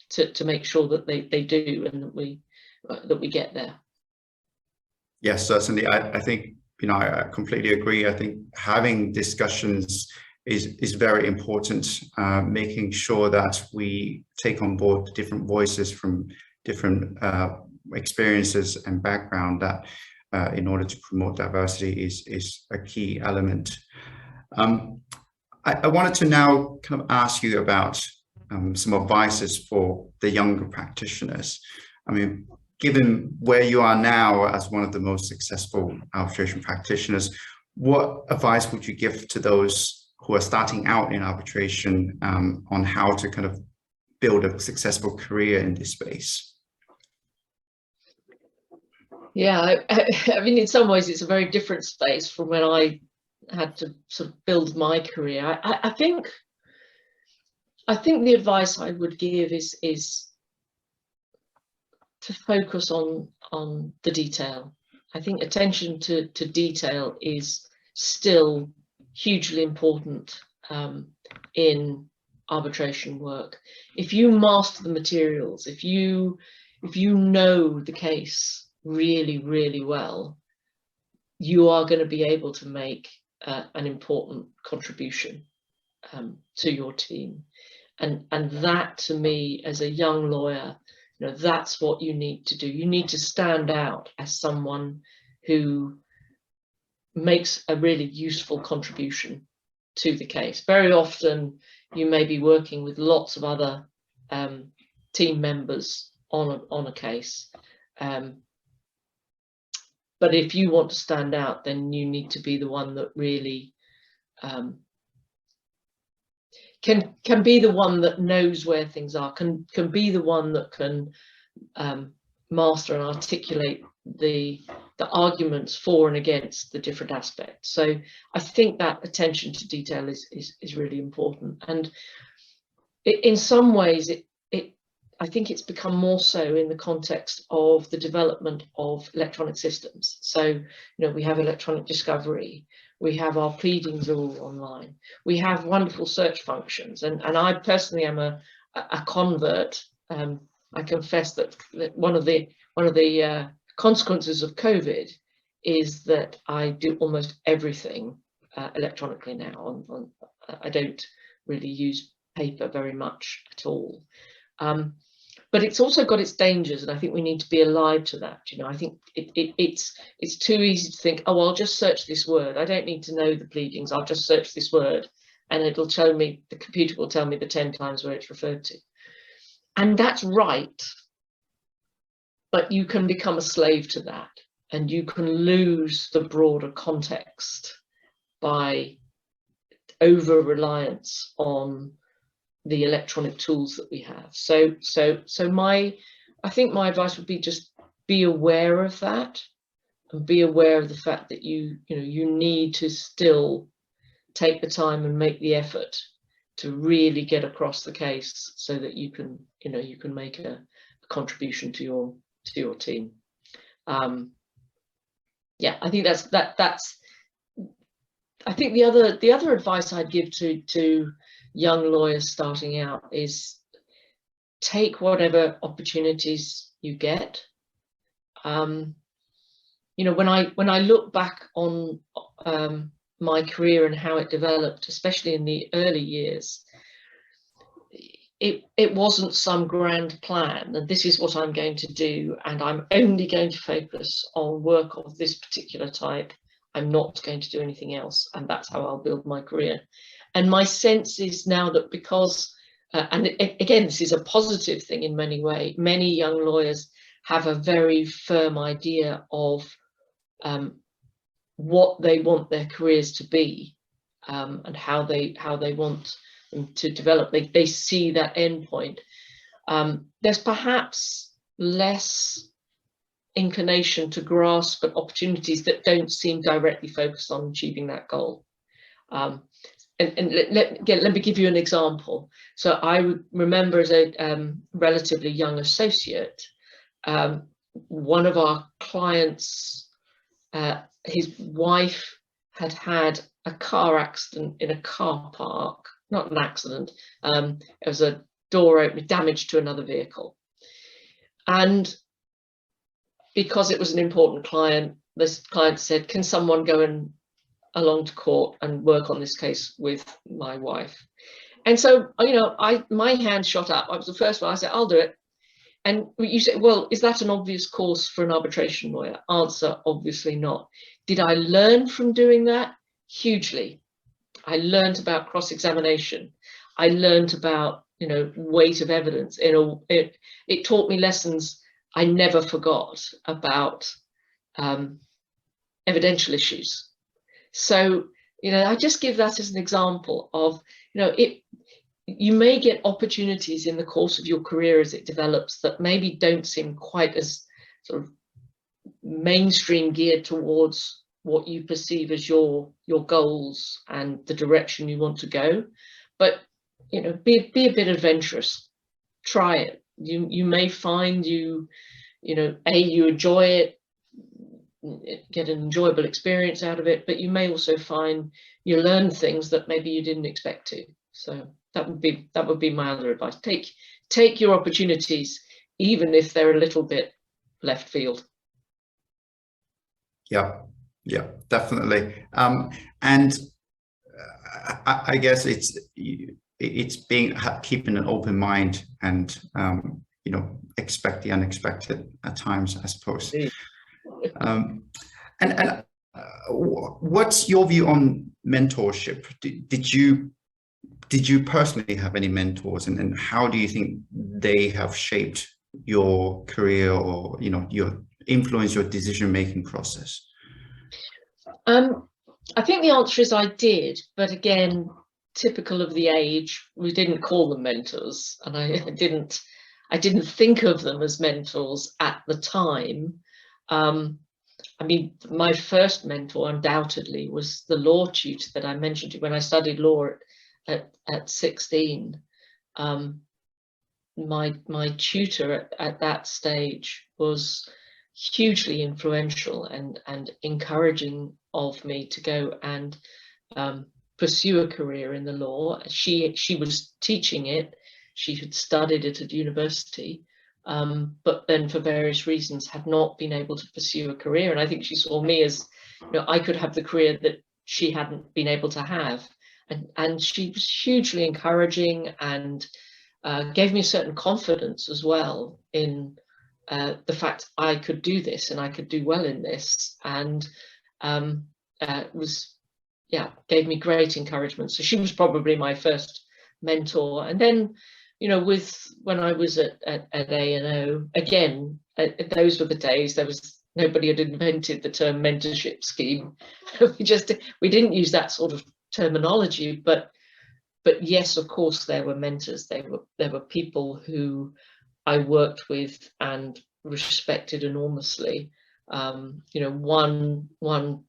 to make sure that they do, and that we get there. Yes, certainly. I think, you know, I completely agree. I think having discussions is very important, making sure that we take on board different voices from different experiences and background, that in order to promote diversity is a key element. I wanted to now kind of ask you about some advices for the younger practitioners. I mean, given where you are now as one of the most successful arbitration practitioners, what advice would you give to those who are starting out in arbitration on how to kind of build a successful career in this space? Yeah, I mean, in some ways, it's a very different space from when I had to sort of build my career. I think the advice I would give is to focus on the detail. I think attention to detail is still hugely important in arbitration work. If you master the materials, if you know the case really, really well, you are going to be able to make an important contribution to your team. And that, to me, as a young lawyer, you know, that's what you need to do. You need to stand out as someone who makes a really useful contribution to the case. Very often you may be working with lots of other team members on a case, But if you want to stand out, then you need to be the one that really can be the one that knows where things are, can be the one that can master and articulate the arguments for and against the different aspects. So I think that attention to detail is really important, and in some ways I think it's become more so in the context of the development of electronic systems. So, we have electronic discovery, we have our pleadings all online, we have wonderful search functions, and I personally am a convert. I confess that one of the consequences of COVID is that I do almost everything electronically now. I don't really use paper very much at all. But it's also got its dangers, and I think we need to be alive to that. I think it's too easy to think, oh, I'll just search this word. I don't need to know the pleadings. I'll just search this word, and it'll tell me, the computer will tell me the 10 times where it's referred to. And that's right, but you can become a slave to that, and you can lose the broader context by over-reliance on the electronic tools that we have. So I think my advice would be just be aware of that, and be aware of the fact that you need to still take the time and make the effort to really get across the case, so that you can make a contribution to your team. Yeah, I think that's I think the other advice I'd give to young lawyers starting out is take whatever opportunities you get. When I look back on my career and how it developed, especially in the early years, it wasn't some grand plan, and this is what I'm going to do, and I'm only going to focus on work of this particular type. I'm not going to do anything else, and that's how I'll build my career. And my sense is now that because, and again, this is a positive thing in many ways, many young lawyers have a very firm idea of what they want their careers to be, and how they want them to develop. They see that end point. There's perhaps less inclination to grasp at opportunities that don't seem directly focused on achieving that goal. And let me give you an example. So I remember as a relatively young associate, one of our clients, his wife had a car accident in a car park. Not an accident, it was a door opening, damage to another vehicle. And because it was an important client, this client said, can someone go along to court and work on this case with my wife? And so, my hand shot up. I was the first one. I said, I'll do it. And you say, well, is that an obvious course for an arbitration lawyer? Answer, obviously not. Did I learn from doing that? Hugely. I learned about cross-examination. I learned about, weight of evidence. It taught me lessons I never forgot about evidential issues. So, I just give that as an example of, you may get opportunities in the course of your career as it develops that maybe don't seem quite as sort of mainstream geared towards what you perceive as your goals and the direction you want to go. But, be a bit adventurous. Try it. You may find you enjoy it, get an enjoyable experience out of it, but you may also find you learn things that maybe you didn't expect to. So that would be my other advice. Take your opportunities, even if they're a little bit left field. Yeah, definitely. And I guess it's keeping an open mind and expect the unexpected at times, I suppose. And what's your view on mentorship? Did you personally have any mentors, and how do you think they have shaped your career or your influence your decision-making process? I think the answer is I did, but again, typical of the age, we didn't call them mentors, and I didn't think of them as mentors at the time. I mean, my first mentor undoubtedly was the law tutor that I mentioned to you when I studied law at 16. My tutor at that stage was hugely influential and encouraging of me to go and pursue a career in the law. She was teaching it. She had studied it at university, but then for various reasons had not been able to pursue a career. And I think she saw me as, I could have the career that she hadn't been able to have. And she was hugely encouraging and gave me a certain confidence as well in the fact I could do this and I could do well in this, and gave me great encouragement. So she was probably my first mentor. And then, when I was at A&O, again, those were the days. Nobody had invented the term mentorship scheme. we didn't use that sort of terminology, but yes, of course, there were mentors. There were people who I worked with and respected enormously. One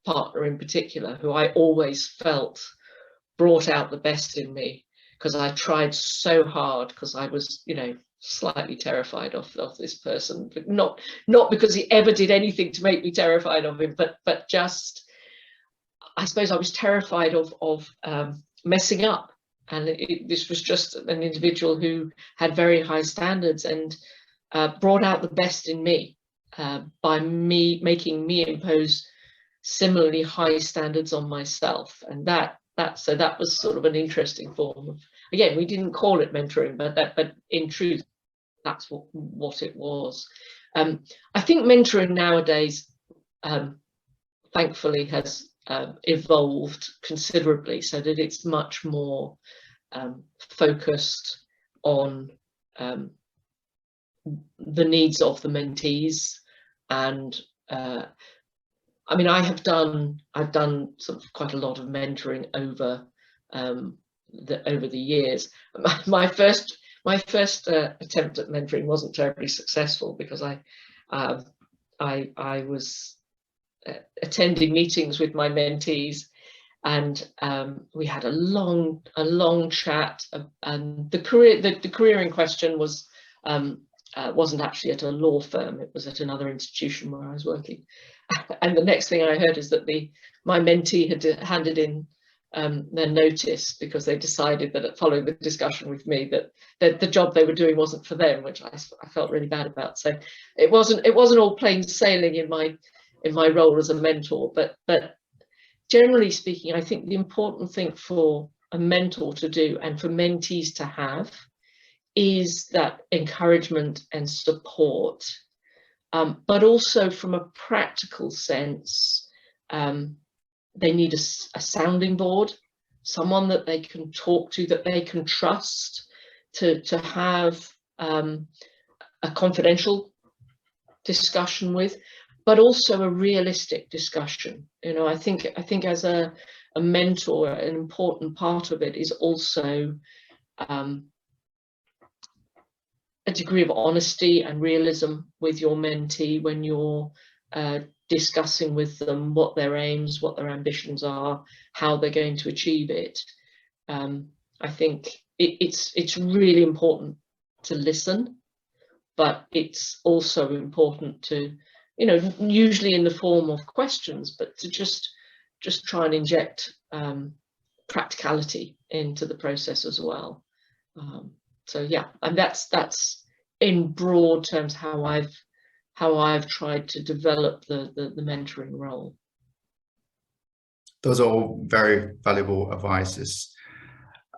partner in particular who I always felt brought out the best in me, because I tried so hard, because I was, slightly terrified of this person, but not because he ever did anything to make me terrified of him, but just, I suppose I was terrified of messing up. And this was just an individual who had very high standards and brought out the best in me by making me impose similarly high standards on myself. And that was sort of an interesting form of, again, we didn't call it mentoring, but in truth, that's what it was. I think mentoring nowadays, thankfully, has evolved considerably, so that it's much more focused on the needs of the mentees. And I mean, I've done sort of quite a lot of mentoring over the years. My first attempt at mentoring wasn't terribly successful, because I was attending meetings with my mentees, and we had a long chat. And the career in question wasn't actually at a law firm; it was at another institution where I was working. And the next thing I heard is that my mentee had handed in their notice, because they decided that, following the discussion with me, that the job they were doing wasn't for them, which I felt really bad about. So it wasn't all plain sailing in my role as a mentor, but generally speaking, I think the important thing for a mentor to do, and for mentees to have, is that encouragement and support, but also from a practical sense, they need a sounding board, someone that they can talk to, that they can trust, to have a confidential discussion with, but also a realistic discussion. I think as a mentor, an important part of it is also a degree of honesty and realism with your mentee when you're discussing with them what their aims, what their ambitions are, how they're going to achieve it. I think it's really important to listen, but it's also important to, usually in the form of questions, but to just try and inject practicality into the process as well. So yeah, and that's in broad terms how I've tried to develop the mentoring role. Those are all very valuable advices.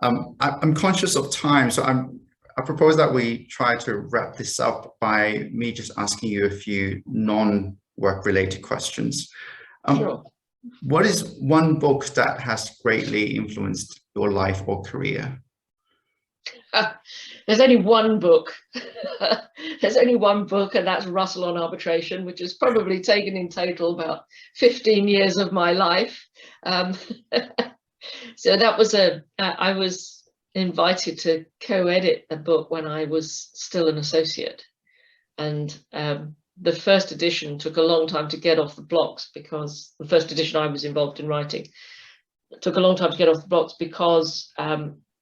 I'm conscious of time, so I propose that we try to wrap this up by me just asking you a few non-work related questions. Sure. What is one book that has greatly influenced your life or career? There's only one book. There's only one book, and that's Russell on Arbitration, which has probably taken in total about 15 years of my life. So that was I was invited to co-edit the book when I was still an associate, and the first edition took a long time to get off the blocks, because the first edition I was involved in writing took a long time to get off the blocks because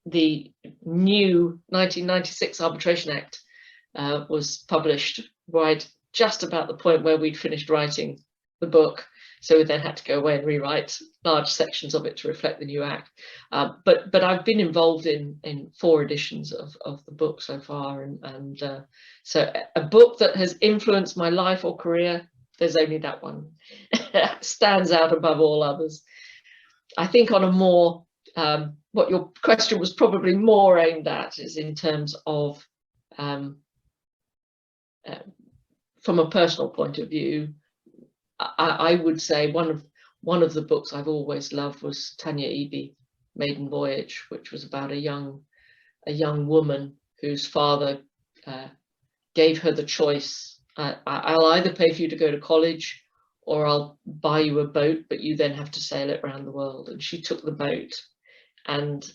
the new 1996 Arbitration Act was published right just about the point where we'd finished writing the book. So we then had to go away and rewrite large sections of it to reflect the new act. But I've been involved in 4 editions of the book so far. And so a book that has influenced my life or career, there's only that one. Stands out above all others. I think on a more, what your question was probably more aimed at is in terms of, from a personal point of view, I would say one of the books I've always loved was Tanya Eby, Maiden Voyage, which was about a young woman whose father gave her the choice. I'll either pay for you to go to college, or I'll buy you a boat, but you then have to sail it around the world. And she took the boat. And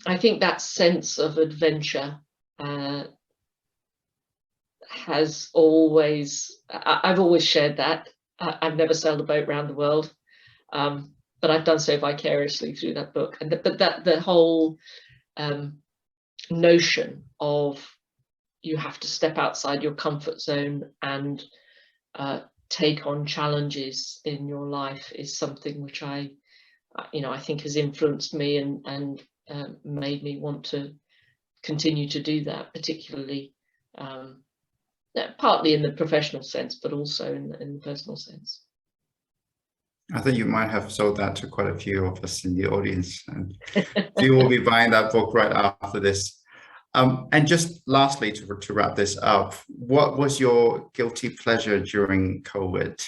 I think that sense of adventure has always, I've always shared that. I've never sailed a boat around the world, but I've done so vicariously through that book. And the whole notion of you have to step outside your comfort zone and take on challenges in your life is something which I think has influenced me and made me want to continue to do that, particularly partly in the professional sense, but also in the personal sense. I think you might have sold that to quite a few of us in the audience, and you will be buying that book right after this. And just lastly, to wrap this up, what was your guilty pleasure during COVID?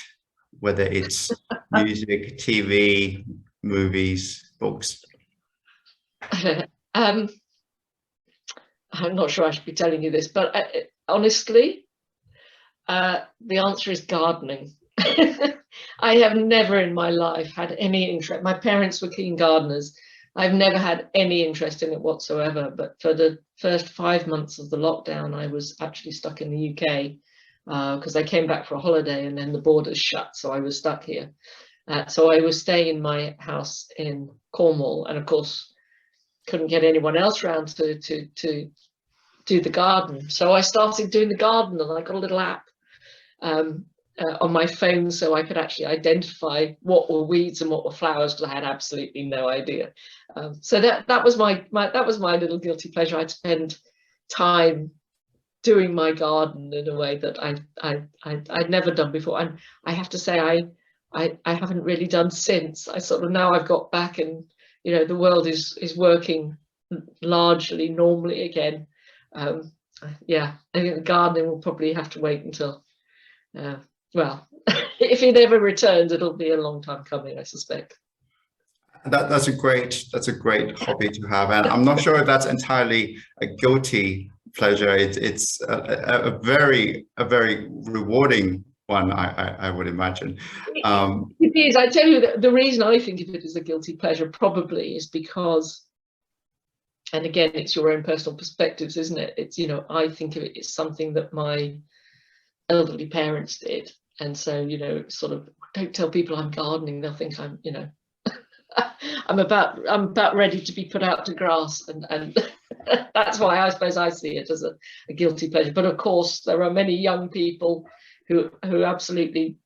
Whether it's music, TV, movies, books? I'm not sure I should be telling you this, but honestly, the answer is gardening. I have never in my life had any interest. My parents were keen gardeners. I've never had any interest in it whatsoever. But for the first 5 months of the lockdown, I was actually stuck in the UK because I came back for a holiday and then the borders shut. So I was stuck here. So I was staying in my house in Cornwall, and of course, couldn't get anyone else around to do the garden. So I started doing the garden, and I got a little app on my phone so I could actually identify what were weeds and what were flowers, because I had absolutely no idea. So that was my little guilty pleasure. I'd spend time doing my garden in a way that I'd never done before, and I have to say I haven't really done since. I sort of, now I've got back and the world is working largely normally again. Yeah, I think the gardening will probably have to wait until well, if it ever returns, it'll be a long time coming, I suspect. That's a great hobby to have, and I'm not sure if that's entirely a guilty pleasure. It's a very rewarding one, I would imagine. It is. I tell you, the reason I think of it as a guilty pleasure probably is because, and again, it's your own personal perspectives, isn't it? It's, I think of it as something that my elderly parents did, and so sort of, don't tell people I'm gardening, they'll think I'm I'm about ready to be put out to grass, and that's why I suppose I see it as a guilty pleasure. But of course there are many young people who absolutely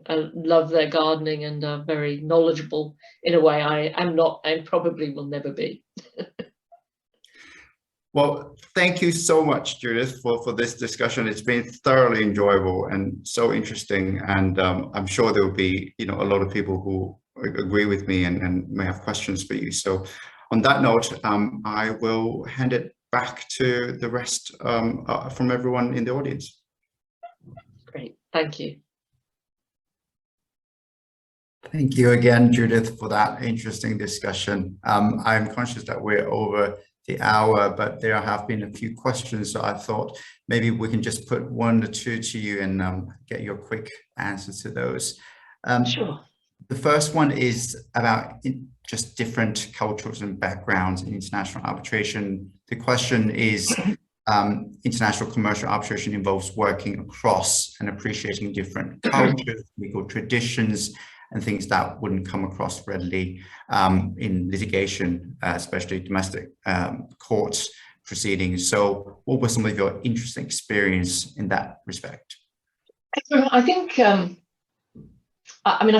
love their gardening and are very knowledgeable in a way I am not, and probably will never be. Well, thank you so much, Judith, for this discussion. It's been thoroughly enjoyable and so interesting, and I'm sure there will be a lot of people who agree with me and may have questions for you. So on that note, I will hand it back to the rest from everyone in the audience. Great, thank you. Thank you again, Judith, for that interesting discussion. I'm conscious that we're over the hour, but there have been a few questions, so I thought maybe we can just put one or two to you and get your quick answers to those. Sure. The first one is about just different cultures and backgrounds in international arbitration. The question is, international commercial arbitration involves working across and appreciating different cultures, legal traditions, and things that wouldn't come across readily in litigation, especially domestic court proceedings. So what was some of your interesting experience in that respect? I think, I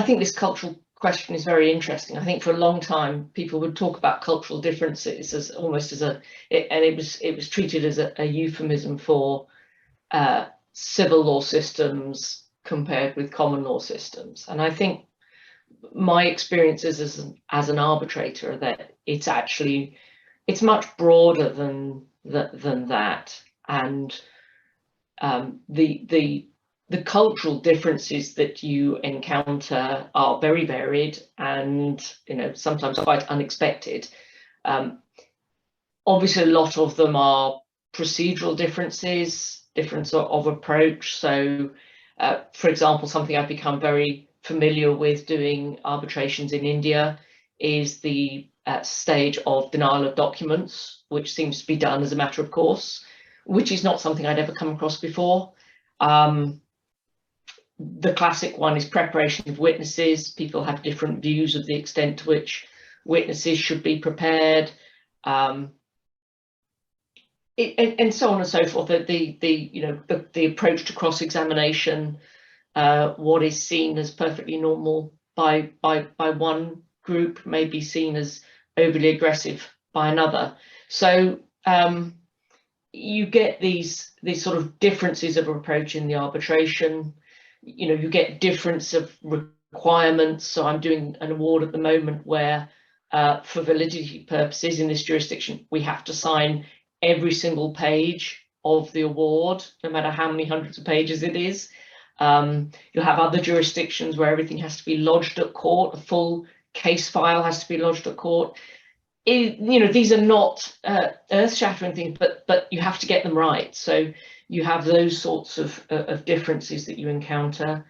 think this cultural question is very interesting. I think for a long time, people would talk about cultural differences as almost as and it was treated as a euphemism for civil law systems compared with common law systems. And I think my experiences as an arbitrator that it's much broader than that, and the cultural differences that you encounter are very varied and sometimes quite unexpected. Obviously, a lot of them are procedural difference of approach. So, for example, something I've become very familiar with doing arbitrations in India is the stage of denial of documents, which seems to be done as a matter of course, which is not something I'd ever come across before. The classic one is preparation of witnesses. People have different views of the extent to which witnesses should be prepared, and so on and so forth. The approach to cross-examination, what is seen as perfectly normal by one group may be seen as overly aggressive by another. So you get these sort of differences of approach in the arbitration. You get difference of requirements. So I'm doing an award at the moment where, for validity purposes in this jurisdiction, we have to sign every single page of the award, no matter how many hundreds of pages it is. You'll have other jurisdictions where everything has to be lodged at court. A full case file has to be lodged at court. These are not earth-shattering things, but you have to get them right. So you have those sorts of differences that you encounter.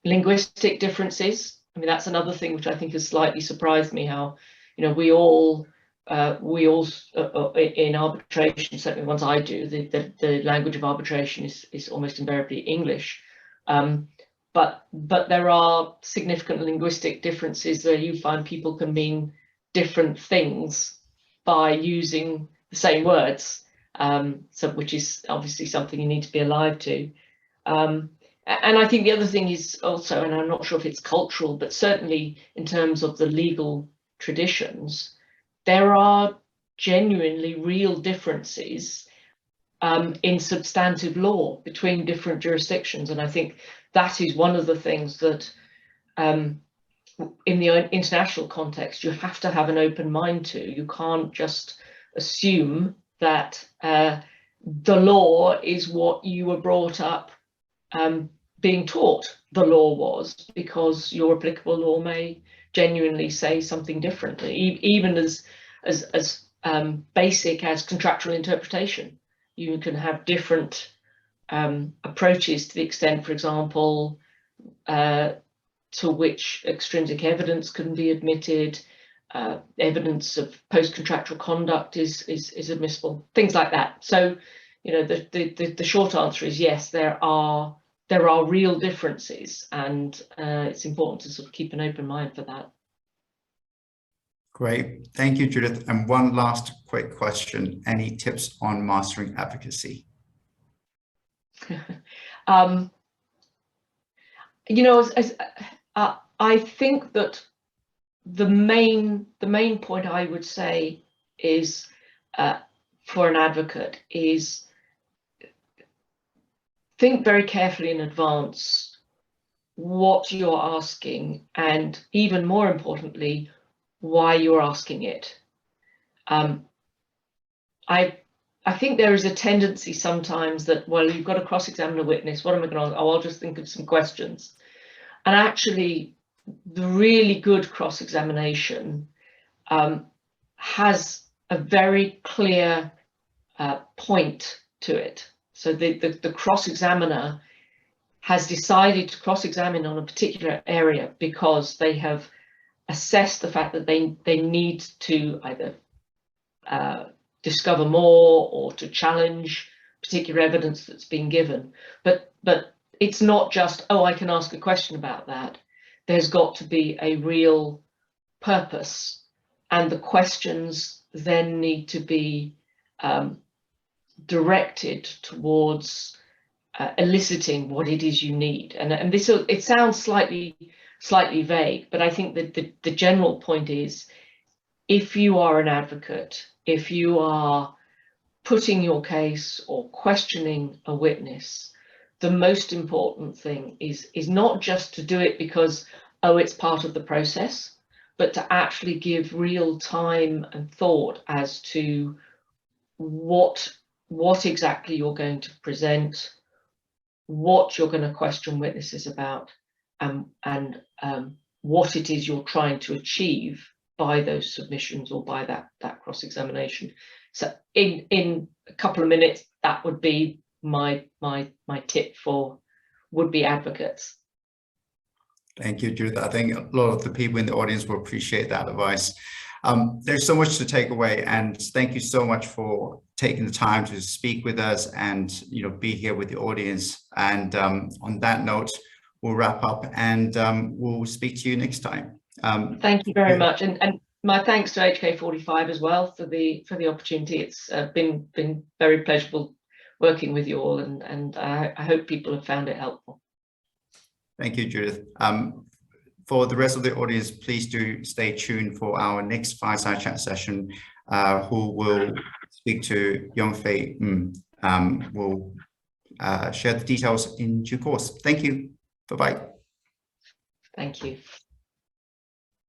Linguistic differences. I mean, that's another thing which I think has slightly surprised me. How we all in arbitration, certainly the ones I do, the language of arbitration is almost invariably English. But there are significant linguistic differences where you find people can mean different things by using the same words, which is obviously something you need to be alive to. And I think the other thing is also, and I'm not sure if it's cultural, but certainly in terms of the legal traditions, there are genuinely real differences in substantive law between different jurisdictions. And I think that is one of the things that in the international context, you have to have an open mind to. You can't just assume that the law is what you were brought up being taught the law was, because your applicable law may genuinely say something differently, even as basic as contractual interpretation. You can have different approaches to the extent, for example, to which extrinsic evidence can be admitted, evidence of post-contractual conduct is admissible, things like that. So, the short answer is yes, there are real differences, and it's important to sort of keep an open mind for that. Great, thank you, Judith. And one last quick question: any tips on mastering advocacy? I think that the main point I would say is for an advocate is think very carefully in advance what you're asking, and even more importantly, why you're asking it. I think there is a tendency sometimes that, well, you've got to cross-examine a witness. What am I going to ask? Oh, I'll just think of some questions. And actually, the really good cross-examination has a very clear point to it. So the cross-examiner has decided to cross-examine on a particular area because they have assessed the fact that they need to either discover more or to challenge particular evidence that's been given. But it's not just, oh, I can ask a question about that. There's got to be a real purpose, and the questions then need to be directed towards eliciting what it is you need. And this, it sounds slightly vague, but I think that the general point is, if you are an advocate, if you are putting your case or questioning a witness, the most important thing is not just to do it because, oh, it's part of the process, but to actually give real time and thought as to what exactly you're going to present, what you're going to question witnesses about, and what it is you're trying to achieve by those submissions or by that cross-examination. So in a couple of minutes, that would be my tip for would-be advocates. Thank you, Judith. I think a lot of the people in the audience will appreciate that advice. There's so much to take away, and thank you so much for taking the time to speak with us and be here with the audience. And on that note, we'll wrap up, and we'll speak to you next time. Thank you very much, and my thanks to HK45 as well for the opportunity. It's been very pleasurable working with you all, and I hope people have found it helpful. Thank you, Judith. For the rest of the audience, please do stay tuned for our next fireside chat session, who will speak to Yongfei. We'll share the details in due course. Thank you. Bye-bye. Thank you.